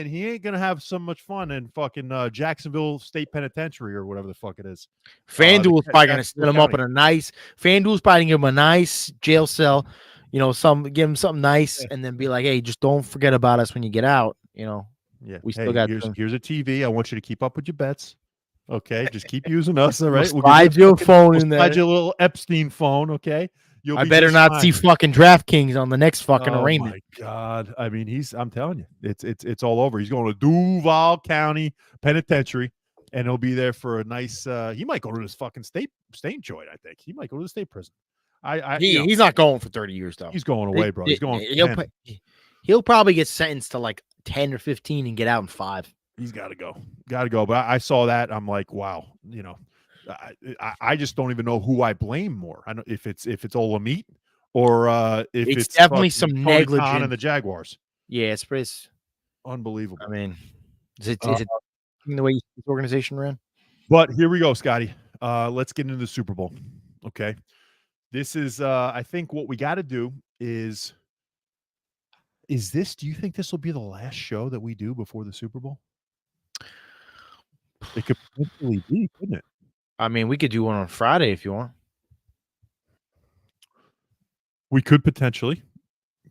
he ain't gonna have so much fun in fucking Jacksonville State Penitentiary or whatever the fuck it is. FanDuel's probably gonna set him up in a nice. FanDuel's probably gonna give him a nice jail cell, give him something nice, and then be like, hey, just don't forget about us when you get out. We still got. Here's a TV. I want you to keep up with your bets. Okay, just keep using us. All right, we'll slide your phone in there. Slide your little Epstein phone. Okay. I better not see fucking DraftKings on the next fucking arraignment. Oh my God. I mean, I'm telling you, it's all over. He's going to Duval County Penitentiary, and he'll be there for a nice, he might go to this fucking state joint, I think. He might go to the state prison. He's not going for 30 years, though. He's going away, bro. He's going. He'll probably get sentenced to like 10 or 15 and get out in 5. He's got to go. But I saw that. I'm like, wow, I just don't even know who I blame more. I don't if it's Old Amit or if it's definitely some negligence in the Jaguars. Yeah, it's unbelievable. I mean, is it the way this organization ran? But here we go, Scotty. Let's get into the Super Bowl. Okay, this is I think what we got to do is this. Do you think this will be the last show that we do before the Super Bowl? It could potentially be, couldn't it? I mean, we could do one on Friday if you want. We could potentially.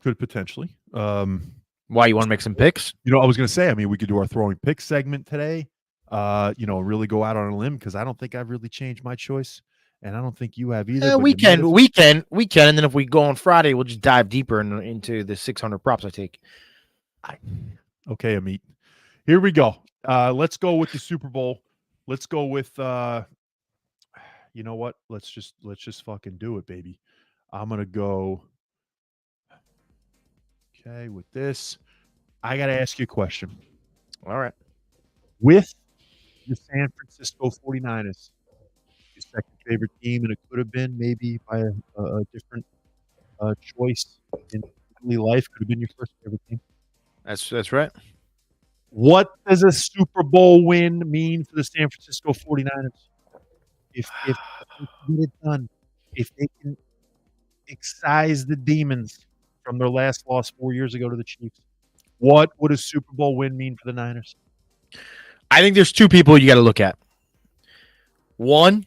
Why, you want to make some picks? I was going to say, I mean, we could do our throwing picks segment today. Really go out on a limb because I don't think I've really changed my choice, and I don't think you have either. We can, and then if we go on Friday, we'll just dive deeper into the 600 props I take. Okay, Amit. Here we go. Let's go with the Super Bowl. Let's go with you know what? Let's just fucking do it, baby. I'm gonna go. Okay, with this, I gotta ask you a question. All right. With the San Francisco 49ers, your second favorite team, and it could have been maybe by a different choice in early life, could have been your first favorite team. That's right. What does a Super Bowl win mean for the San Francisco 49ers? If they can get it done, if they can excise the demons from their last loss 4 years ago to the Chiefs, what would a Super Bowl win mean for the Niners? I think there's two people you got to look at. One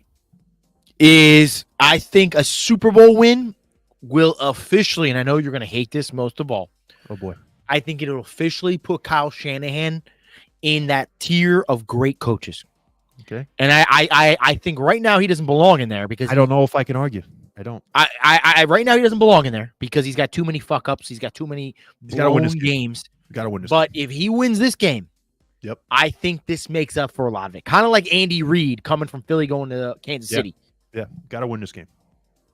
is I think a Super Bowl win will officially, and I know you're going to hate this most of all. Oh, boy. I think it'll officially put Kyle Shanahan in that tier of great coaches. Okay. And I think right now he doesn't belong in there because I don't know if I can argue. I don't. I right now he doesn't belong in there because he's got too many fuck ups. He's got too many blown games. Got to win this But game. if he wins this game, Yep. I think this makes up for a lot of it. Kind of like Andy Reid coming from Philly going to Kansas City. Yeah, got to win this game.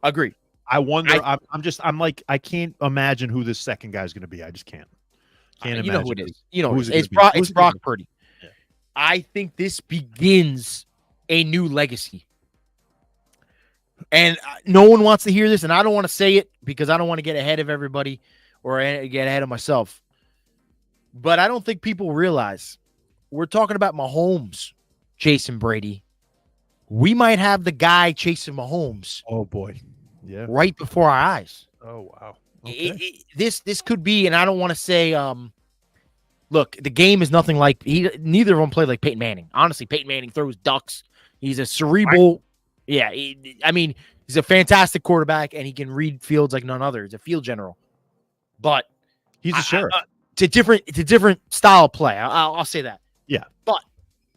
Agreed. I wonder. I'm like, I can't imagine who this second guy is going to be. I just can't. Can't imagine. You know who it is. You know who's it's it gonna be? It's Brock Purdy. Yeah. I think this begins a new legacy. And no one wants to hear this, and I don't want to say it because I don't want to get ahead of everybody or get ahead of myself. But I don't think people realize we're talking about Mahomes chasing Brady. We might have the guy chasing Mahomes. Oh boy, yeah, right before our eyes. Oh wow. Okay. This could be, and I don't want to say. Look, the game is nothing like neither of them play like Peyton Manning. Honestly, Peyton Manning throws ducks. He's a cerebral. Yeah, I mean, he's a fantastic quarterback, and he can read fields like none other. He's a field general, but he's a sheriff. It's a different style of play. I'll say that. Yeah, but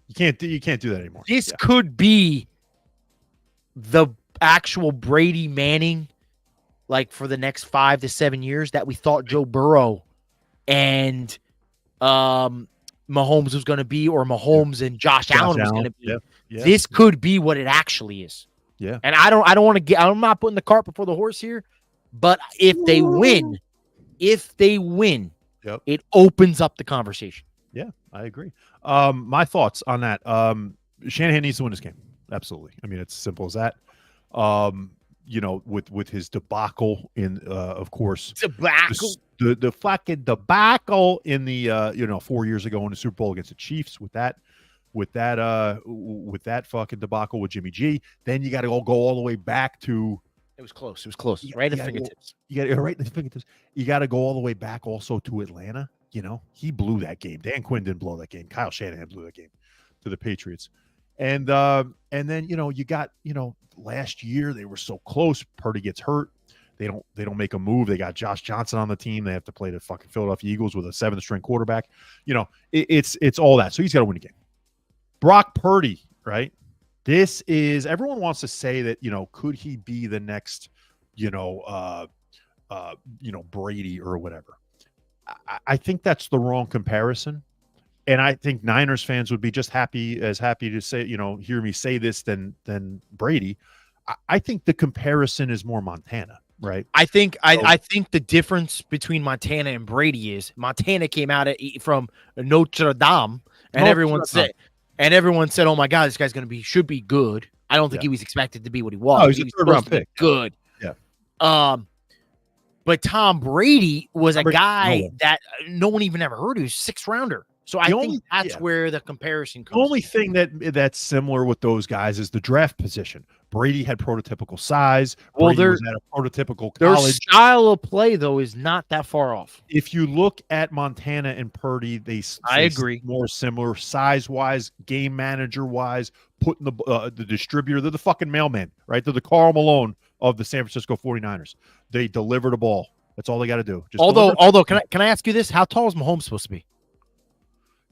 you can't do that anymore. This could be the actual Brady Manning, like for the next 5 to 7 years that we thought Joe Burrow and Mahomes was going to be, or Mahomes and Josh Allen was going to be. Yeah. This could be what it actually is. Yeah. And I don't want to get. I'm not putting the cart before the horse here, but if they win, yep, it opens up the conversation. Yeah, I agree. My thoughts on that. Shanahan needs to win this game. Absolutely. I mean, it's as simple as that. You know, with his debacle in, of course, the fucking debacle in the 4 years ago in the Super Bowl against the Chiefs with that fucking debacle with Jimmy G. Then you got to go all the way back to. It was close. Right at the fingertips. Right at the fingertips. You got to go all the way back also to Atlanta. You know, he blew that game. Dan Quinn didn't blow that game. Kyle Shanahan blew that game to the Patriots. And then, you got, last year they were so close. Purdy gets hurt. They don't make a move. They got Josh Johnson on the team. They have to play the fucking Philadelphia Eagles with a 7th string quarterback. It's all that. So he's got to win the game. Brock Purdy, right? This is, everyone wants to say that, could he be the next, Brady or whatever. I think that's the wrong comparison. And I think Niners fans would be just happy to say, hear me say this than Brady. I think the comparison is more Montana, right? I think the difference between Montana and Brady is Montana came out from Notre Dame, and everyone said, "Oh my God, this guy's should be good." I don't think he was expected to be what he was. Oh, he's a third-round pick. Good. Yeah. But Tom Brady was a guy that no one even ever heard of. He was a 6th rounder. So I think that's where the comparison comes. The only thing that's similar with those guys is the draft position. Brady had prototypical size. Brady was at a prototypical college. Their style of play, though, is not that far off. If you look at Montana and Purdy, I agree. More similar size-wise, game manager-wise, putting the distributor. They're the fucking mailman, right? They're the Karl Malone of the San Francisco 49ers. They deliver the ball. That's all they got to do. Although, can I ask you this? How tall is Mahomes supposed to be?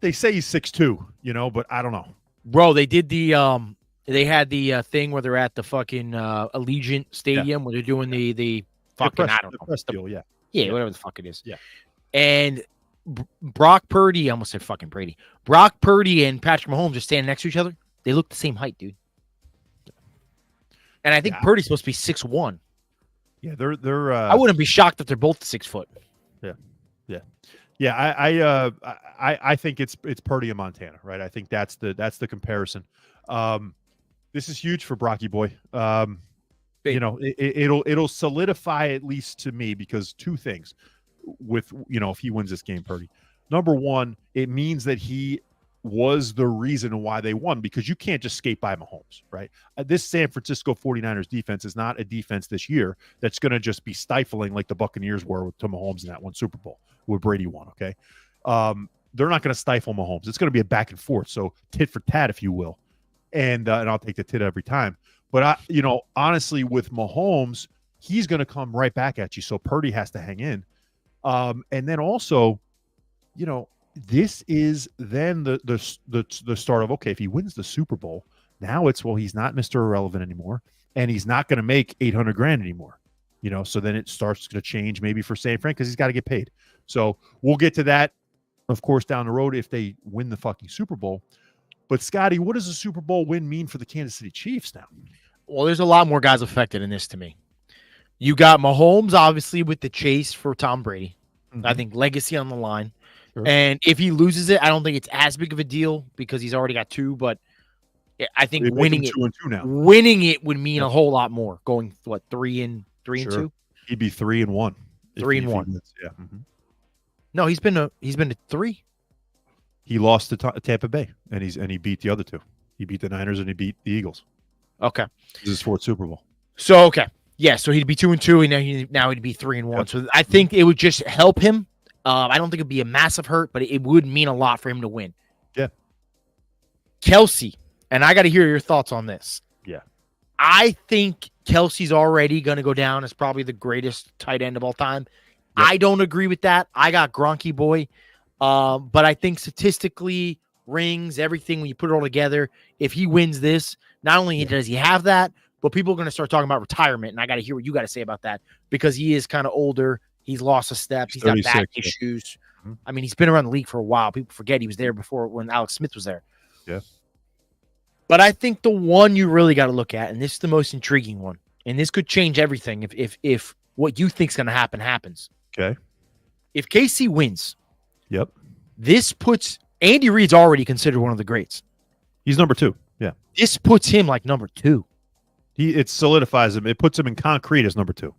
They say he's 6'2", but I don't know. Bro, they did they had the thing where they're at the fucking Allegiant Stadium where they're doing the fucking, I don't know. Press deal, yeah. Yeah, whatever the fuck it is. Yeah. And Brock Purdy, I almost said fucking Brady. Brock Purdy and Patrick Mahomes are standing next to each other. They look the same height, dude. And I think Purdy's supposed to be 6'1". Yeah, they're I wouldn't be shocked if they're both 6 foot. Yeah. Yeah, I think it's Purdy and Montana, right? I think that's the comparison. This is huge for Brocky boy. Big. You know, it'll solidify, at least to me, because two things with, you know, if he wins this game, Purdy. Number one, it means that he was the reason why they won, because you can't just skate by Mahomes, right? This San Francisco 49ers defense is not a defense this year that's going to just be stifling like the Buccaneers were to Mahomes in that one Super Bowl where Brady won, okay? They're not going to stifle Mahomes. It's going to be a back and forth, so tit for tat, if you will. And I'll take the tit every time. But, you know, honestly, with Mahomes, he's going to come right back at you, so Purdy has to hang in. And then also, you know, this is then the start of, okay, if he wins the Super Bowl, now it's, well, he's not Mr. Irrelevant anymore, and he's not going to make $800,000 anymore, you know. So then it starts to change maybe for San Fran, because he's got to get paid. So we'll get to that, of course, down the road if they win the fucking Super Bowl. But Scotty, what does a Super Bowl win mean for the Kansas City Chiefs now? Well, there's a lot more guys affected in this to me. You got Mahomes, obviously, with the chase for Tom Brady. Mm-hmm. I think legacy on the line. Sure. And if he loses it, I don't think it's as big of a deal because he's already got two. But I think winning it would mean a whole lot more. Going what, 3-2? He'd be 3-1. 3-1. Yeah. Mm-hmm. No, he's been to 3. He lost to Tampa Bay, and he beat the other two. He beat the Niners and he beat the Eagles. Okay, this is his 4th Super Bowl. So yeah, so he'd be 2-2, and now he'd be 3-1. Yep. So I think it would just help him. I don't think it'd be a massive hurt, but it would mean a lot for him to win. Yeah. Kelsey, and I got to hear your thoughts on this. Yeah. I think Kelsey's already going to go down as probably the greatest tight end of all time. Yep. I don't agree with that. I got Gronky boy. But I think statistically, rings, everything, when you put it all together, if he wins this, not only does he have that, but people are going to start talking about retirement. And I got to hear what you got to say about that, because he is kind of older. He's lost a step. He's got back issues. Mm-hmm. I mean, he's been around the league for a while. People forget he was there before when Alex Smith was there. Yeah. But I think the one you really got to look at, and this is the most intriguing one, and this could change everything if what you think is going to happen happens. Okay. If KC wins, yep, this puts Andy Reid's already considered one of the greats. He's number 2. Yeah. This puts him like number 2. It solidifies him. It puts him in concrete as number 2.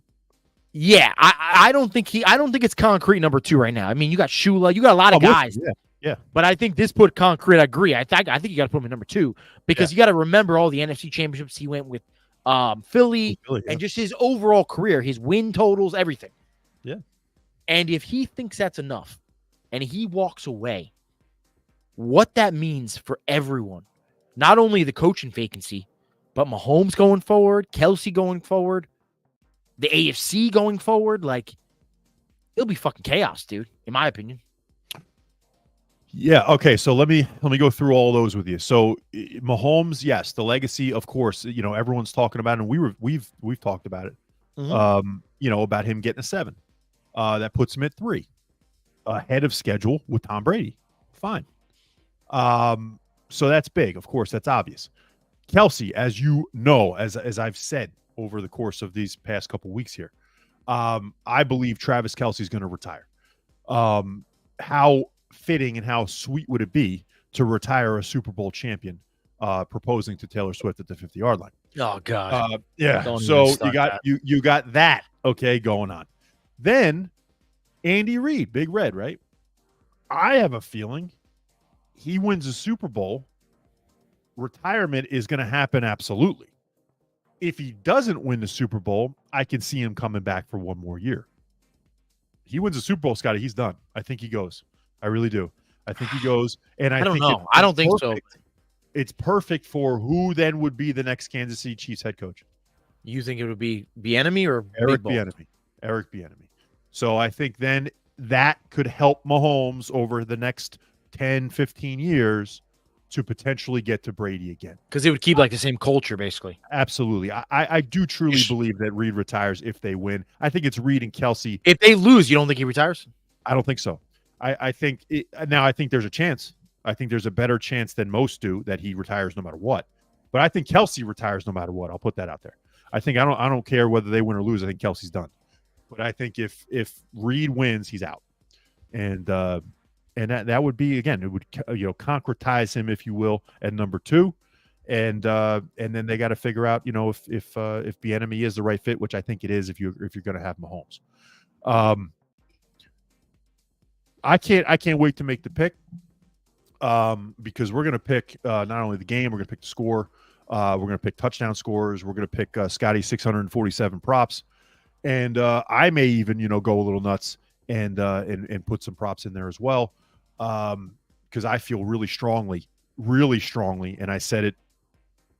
Yeah, I don't think it's concrete number 2 right now. I mean, you got Shula, you got a lot of guys. Yeah. But I think this put concrete. I agree. I think you got to put him in number 2 because you got to remember all the NFC championships he went with, Philly, and just his overall career, his win totals, everything. Yeah. And if he thinks that's enough, and he walks away, what that means for everyone, not only the coaching vacancy, but Mahomes going forward, Kelsey going forward, the AFC going forward, like, it'll be fucking chaos, dude, in my opinion. Yeah, okay, so let me go through all those with you. So Mahomes, yes, the legacy, of course, you know, everyone's talking about it, and we've talked about it. Mm-hmm. You know, about him getting a 7. That puts him at 3. Ahead of schedule with Tom Brady. Fine. So that's big. Of course, that's obvious. Kelsey, as you know, as I've said over the course of these past couple weeks here, I believe Travis Kelce's going to retire. How fitting and how sweet would it be to retire a Super Bowl champion proposing to Taylor Swift at the 50-yard line? Oh, God. Yeah. So you got that, okay, going on. Then Andy Reid, Big Red, right? I have a feeling he wins a Super Bowl, retirement is going to happen absolutely. If he doesn't win the Super Bowl, I can see him coming back for one more year. He wins a Super Bowl, Scotty, he's done. I think he goes. I really do. I think he goes. And I don't know. I don't think so. It's perfect for who then would be the next Kansas City Chiefs head coach. You think it would be Bieniemy or Eric Bieniemy? Eric Bieniemy. So I think then that could help Mahomes over the next 10, 15 years to potentially get to Brady again. Because it would keep like the same culture, basically. Absolutely. I do truly believe that Reid retires if they win. I think it's Reid and Kelsey. If they lose, you don't think he retires? I don't think so. I think now I think there's a chance. I think there's a better chance than most do that he retires no matter what. But I think Kelsey retires no matter what. I'll put that out there. I don't care whether they win or lose. I think Kelsey's done. But I think if Reid wins, he's out. and that would be, again, it would concretize him, if you will, at number 2, and then they got to figure out if Bieniemy is the right fit, which I think it is if you're going to have Mahomes. I can't wait to make the pick, because we're going to pick not only the game, we're going to pick the score, we're going to pick touchdown scores, we're going to pick Scotty 647 props, and I may even go a little nuts and put some props in there as well, because I feel really strongly, and I said it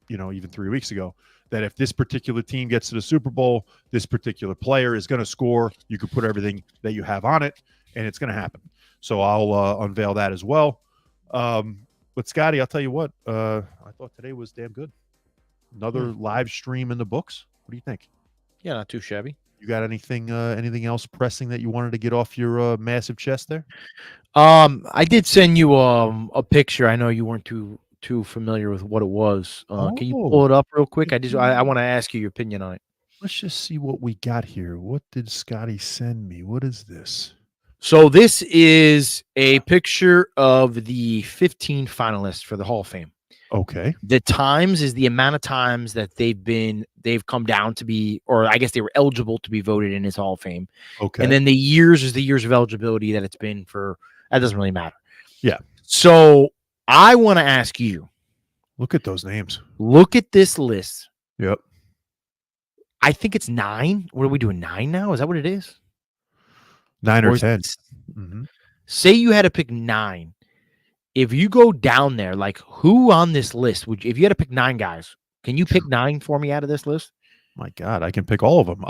even 3 weeks ago, that if this particular team gets to the Super Bowl, this particular player is going to score. You could put everything that you have on it, and it's going to happen. So I'll unveil that as well. But Scotty, I'll tell you what, I thought today was damn good. Another live stream in the books. What do you think? Yeah, not too shabby. You got anything else pressing that you wanted to get off your massive chest there? I did send you a picture. I know you weren't too familiar with what it was. Can you pull it up real quick? I want to ask you your opinion on it. Let's just see what we got here. What did Scotty send me? What is this? So this is a picture of the 15 finalists for the Hall of Fame. Okay. The times is the amount of times that they've come down to be, or I guess they were eligible to be voted in his Hall of Fame. Okay. And then the years is the years of eligibility that it's been for. That doesn't really matter. Yeah. So I want to ask you. Look at those names. Look at this list. Yep. I think it's 9. What are we doing? 9 now? Is that what it is? 9 or 10. Mm-hmm. Say you had to pick 9. If you go down there, like who on this list would you, if you had to pick 9 guys, can you pick 9 for me out of this list? My God, I can pick all of them.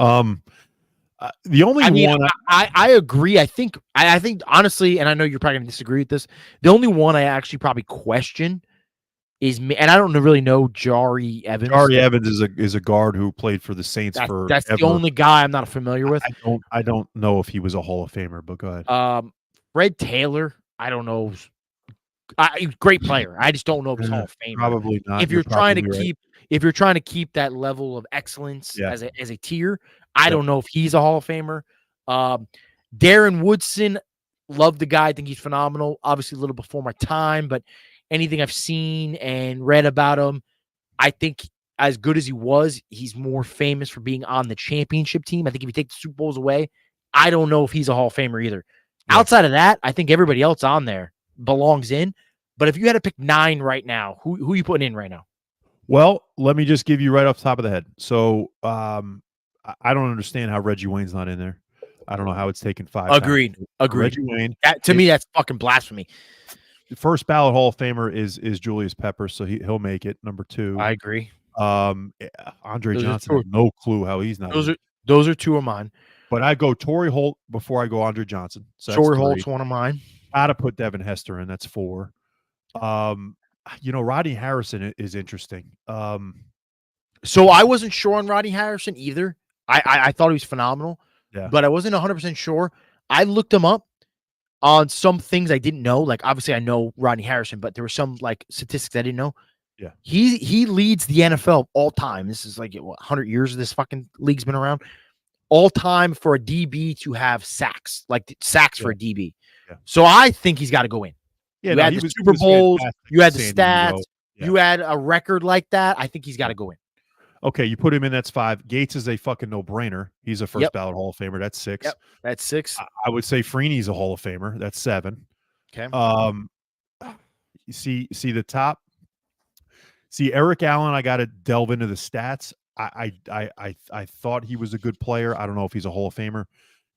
The only one I agree. I think honestly, and I know you're probably gonna disagree with this. The only one I actually probably question is me, and I don't really know Jari Evans. Jari Evans is a guard who played for the Saints That's the only guy I'm not familiar with. I don't know if he was a Hall of Famer, but go ahead. Fred Taylor, I don't know. Great player. I just don't know if he's Hall of Famer. Probably not. If you're trying to keep that level of excellence as a tier, I don't know if he's a Hall of Famer. Darren Woodson, love the guy. I think he's phenomenal. Obviously, a little before my time, but anything I've seen and read about him, I think as good as he was, he's more famous for being on the championship team. I think if you take the Super Bowls away, I don't know if he's a Hall of Famer either. Yeah. Outside of that, I think everybody else on there belongs in. But if you had to pick 9 right now, who are you putting in right now? Well, let me just give you right off the top of the head. So I don't understand how Reggie Wayne's not in there. I don't know how it's taken 5. Agreed. Reggie Wayne. To me, that's fucking blasphemy. First ballot Hall of Famer is Julius Peppers, so he'll make it. Number 2. I agree. Andre Johnson, no clue how he's not. Those are 2 of mine. But I go Torrey Holt before I go Andre Johnson. So Torrey Holt's one of mine. Gotta put Devin Hester in. That's 4. Rodney Harrison is interesting. So I wasn't sure on Rodney Harrison either. I thought he was phenomenal, but I wasn't 100% sure. I looked him up on some things I didn't know. Like obviously I know Rodney Harrison, but there were some like statistics I didn't know. Yeah, he leads the NFL all time. This is like 100 years this fucking league's been around. All time for a DB to have sacks, like sacks for a DB. Yeah. So I think he's got to go in. Yeah, you had the Super Bowls, you had the stats, you had a record like that. I think he's got to go in. Okay, you put him in. That's 5. Gates is a fucking no-brainer. He's a first ballot Hall of Famer. That's 6. Yep, that's 6. I would say Freeney's a Hall of Famer. That's 7. Okay. You see the top. See Eric Allen. I got to delve into the stats. I thought he was a good player. I don't know if he's a Hall of Famer.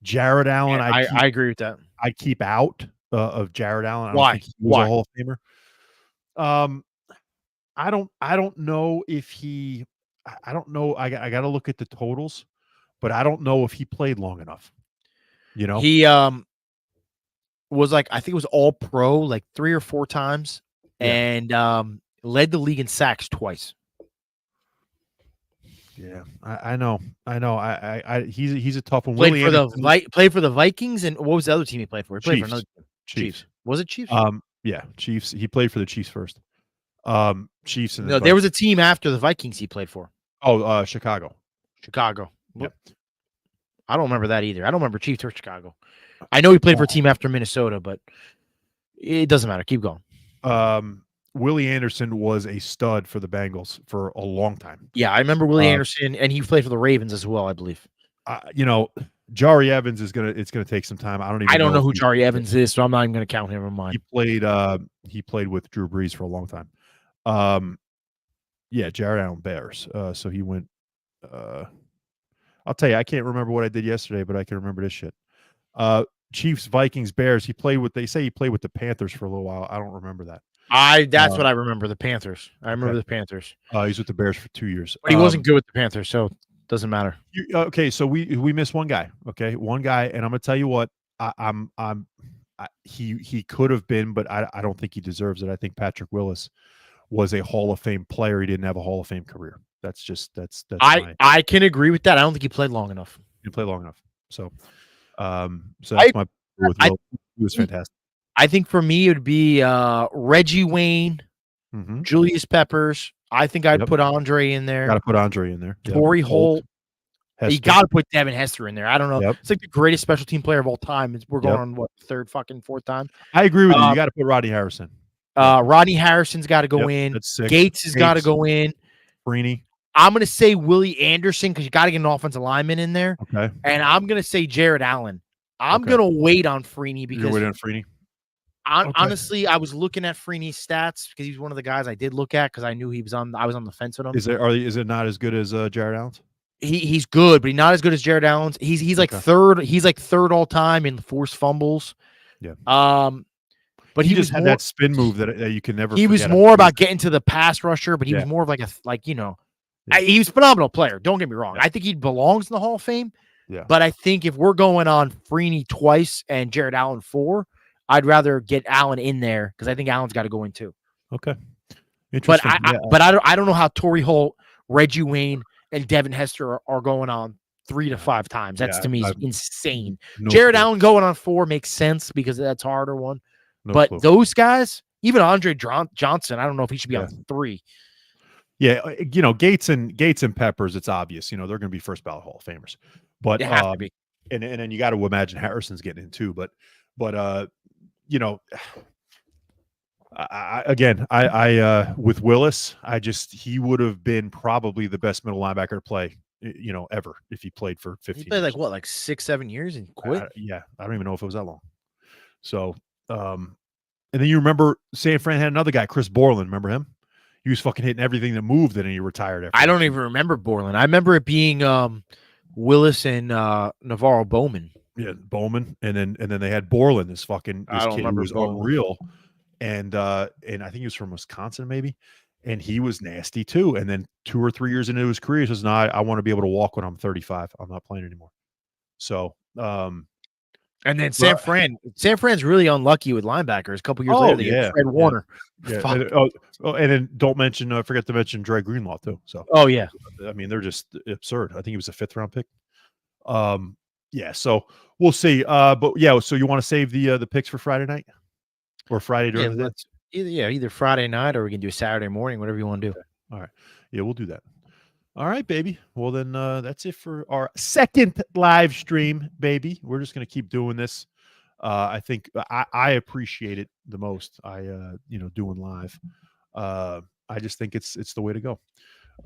Jared Allen. I agree with that. I keep out of Jared Allen. Why? Think he was a Hall of Famer. I don't know if he. I don't know. I got to look at the totals, but I don't know if he played long enough. He was like, I think it was all pro like 3 or 4 times, and led the league in sacks twice. Yeah, I know. He's a tough one. Played for the Vikings, and what was the other team he played for? He played for another team. Chiefs. Was it Chiefs? Yeah, Chiefs. He played for the Chiefs first. Chiefs. And no, there was a team after the Vikings he played for. Oh, Chicago. Yep. I don't remember that either. I don't remember Chiefs or Chicago. I know he played for a team after Minnesota, but it doesn't matter. Keep going. Willie Anderson was a stud for the Bengals for a long time. Yeah, I remember Willie Anderson, and he played for the Ravens as well, I believe. Jari Evans it's gonna take some time. I don't know who Jari Evans is, so I'm not even gonna count him in mine. He played with Drew Brees for a long time. Jared Allen Bears. So he went. I'll tell you, I can't remember what I did yesterday, but I can remember this shit. Chiefs, Vikings, Bears. They say he played with the Panthers for a little while. I don't remember that. That's what I remember. The Panthers. I remember the Panthers. He's with the Bears for 2 years, but he wasn't good with the Panthers, so it doesn't matter. So we missed one guy. Okay, one guy, and I'm gonna tell you what. He could have been, but I don't think he deserves it. I think Patrick Willis was a Hall of Fame player. He didn't have a Hall of Fame career. That's. I can agree with that. I don't think he played long enough. He didn't play long enough. So that's my. He was fantastic. I think for me it would be Reggie Wayne, Julius Peppers. I think I'd put Andre in there. Got to put Andre in there. Torrey Holt. You got to put Devin Hester in there. I don't know. It's like the greatest special team player of all time. We're going on what, fourth time? I agree with you. You got to put Rodney Harrison. Rodney Harrison's got to go in. Gates has got to go in. Freeney. I'm going to say Willie Anderson because you got to get an offensive lineman in there. Okay. And I'm going to say Jared Allen. I'm going to wait on Freeney because you're waiting on Freeney. Honestly, I was looking at Freeney's stats because he's one of the guys I did look at because I knew I was on the fence with him. Is it not as good as Jared Allen's? He's good, but he's not as good as Jared Allen's. He's like third. He's like third all time in forced fumbles. Yeah. But he just was had that spin move that you can never. He was more about getting to the pass rusher, but he was more of like he was a phenomenal player. Don't get me wrong. I think he belongs in the Hall of Fame. Yeah. But I think if we're going on Freeney twice and Jared Allen 4, I'd rather get Allen in there because I think Allen's got to go in too. Okay. Interesting. But I don't know how Torrey Holt, Reggie Wayne, and Devin Hester are going on 3 to 5 times. That's to me insane. Jared Allen going on 4 makes sense because that's a harder one. But those guys, even Andre Johnson, I don't know if he should be on 3. Yeah, Gates and Peppers, it's obvious. They're going to be first ballot Hall of Famers. But they have to be. And then you got to imagine Harrison's getting in too. But I with Willis, he would have been probably the best middle linebacker to play, ever if he played for 15 He played years. like 6-7 years and quit? I don't even know if it was that long. So, and then you remember San Fran had another guy, Chris Borland. Remember him? He was fucking hitting everything that moved, and then he retired after. I don't even remember Borland. I remember it being Willis and Navarro Bowman. Yeah, Bowman, and then they had Borland. This kid who was unreal, and I think he was from Wisconsin, maybe, and he was nasty too. And then 2 or 3 years into his career, he says, "No, I want to be able to walk when I'm 35. I'm not playing anymore." So, and then San Fran's really unlucky with linebackers. A couple years later, they get Fred Warner. Yeah. And then forget to mention Dre Greenlaw too. So, I mean, they're just absurd. I think he was a 5th round pick. So we'll see. So you want to save the picks for Friday night or Friday during the day? Either Friday night or we can do Saturday morning, whatever you want to do. Okay. All right. Yeah, we'll do that. All right, baby. Well, then that's it for our second live stream, baby. We're just going to keep doing this. I think I appreciate it the most. Doing live. I just think it's the way to go.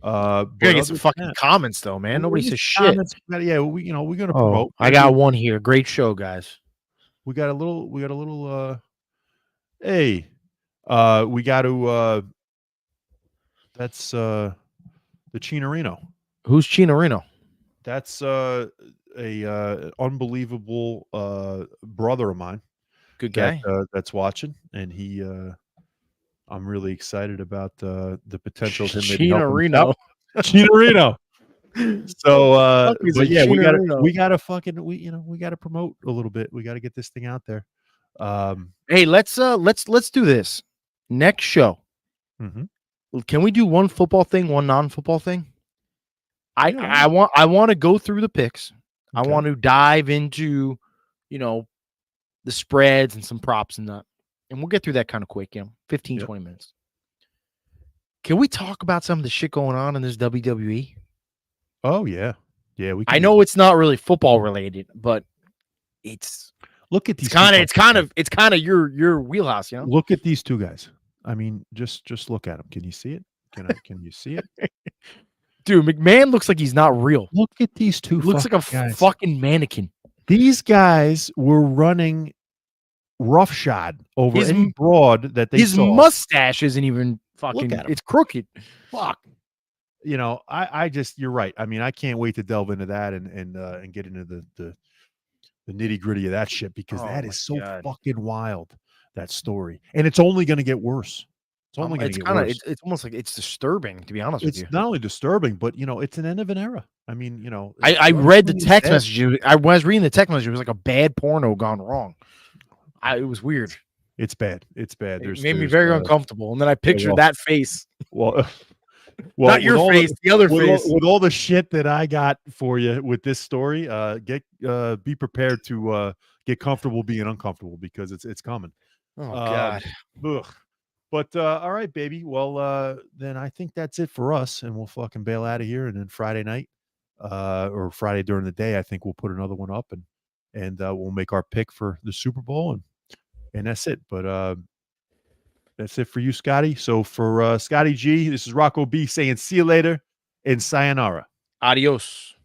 We're gonna get some fucking comments though, man. Nobody says shit. Yeah, we're gonna promote. I got one here. Great show, guys. We got a little hey. We got to that's the Chinarino. Who's Chinarino? That's a unbelievable brother of mine. Good guy. That's watching, and he I'm really excited about the potential of him. Chinarino. Chinarino. So but yeah, we gotta promote a little bit. We gotta get this thing out there. Hey, let's do this. Next show. Can we do one football thing, one non-football thing? I want to go through the picks. Okay. I want to dive into, the spreads and some props and that. And we'll get through that kind of quick, 15, 20 minutes. Can we talk about some of the shit going on in this WWE? Oh, yeah. Yeah, we can. I know it's not really football related, but it's Look at these. It's kind of your wheelhouse, you know. Look at these two guys. I mean, just look at them. Can you see it? Can you see it? Dude, McMahon looks like he's not real. Look at these two. Looks like a fucking mannequin. These guys were running roughshod over any broad that they his saw. mustache isn't even fucking. It's crooked. Fuck. You know, I just, you're right. I mean, I can't wait to delve into that and get into the nitty gritty of that shit, because that is so fucking wild, that story. And it's only going to get worse. It's only going to get worse. It's almost like it's disturbing, to be honest with you. It's not only disturbing, but, you know, it's an end of an era. I mean, you know, I read the text message. When I was reading the text message, it was like a bad porno gone wrong. It was weird. It's bad. It's bad. It made me very uncomfortable. And then I pictured that face. Well, not your face, the other face. With all the shit that I got for you with this story, be prepared to get comfortable being uncomfortable, because it's coming. Oh God. But all right, baby. Well, then I think that's it for us, and we'll fucking bail out of here. And then Friday night, or Friday during the day, I think we'll put another one up, and we'll make our pick for the Super Bowl, and that's it. But that's it for you, Scotty. So for Scotty G, this is Rocco B saying see you later and sayonara. Adios.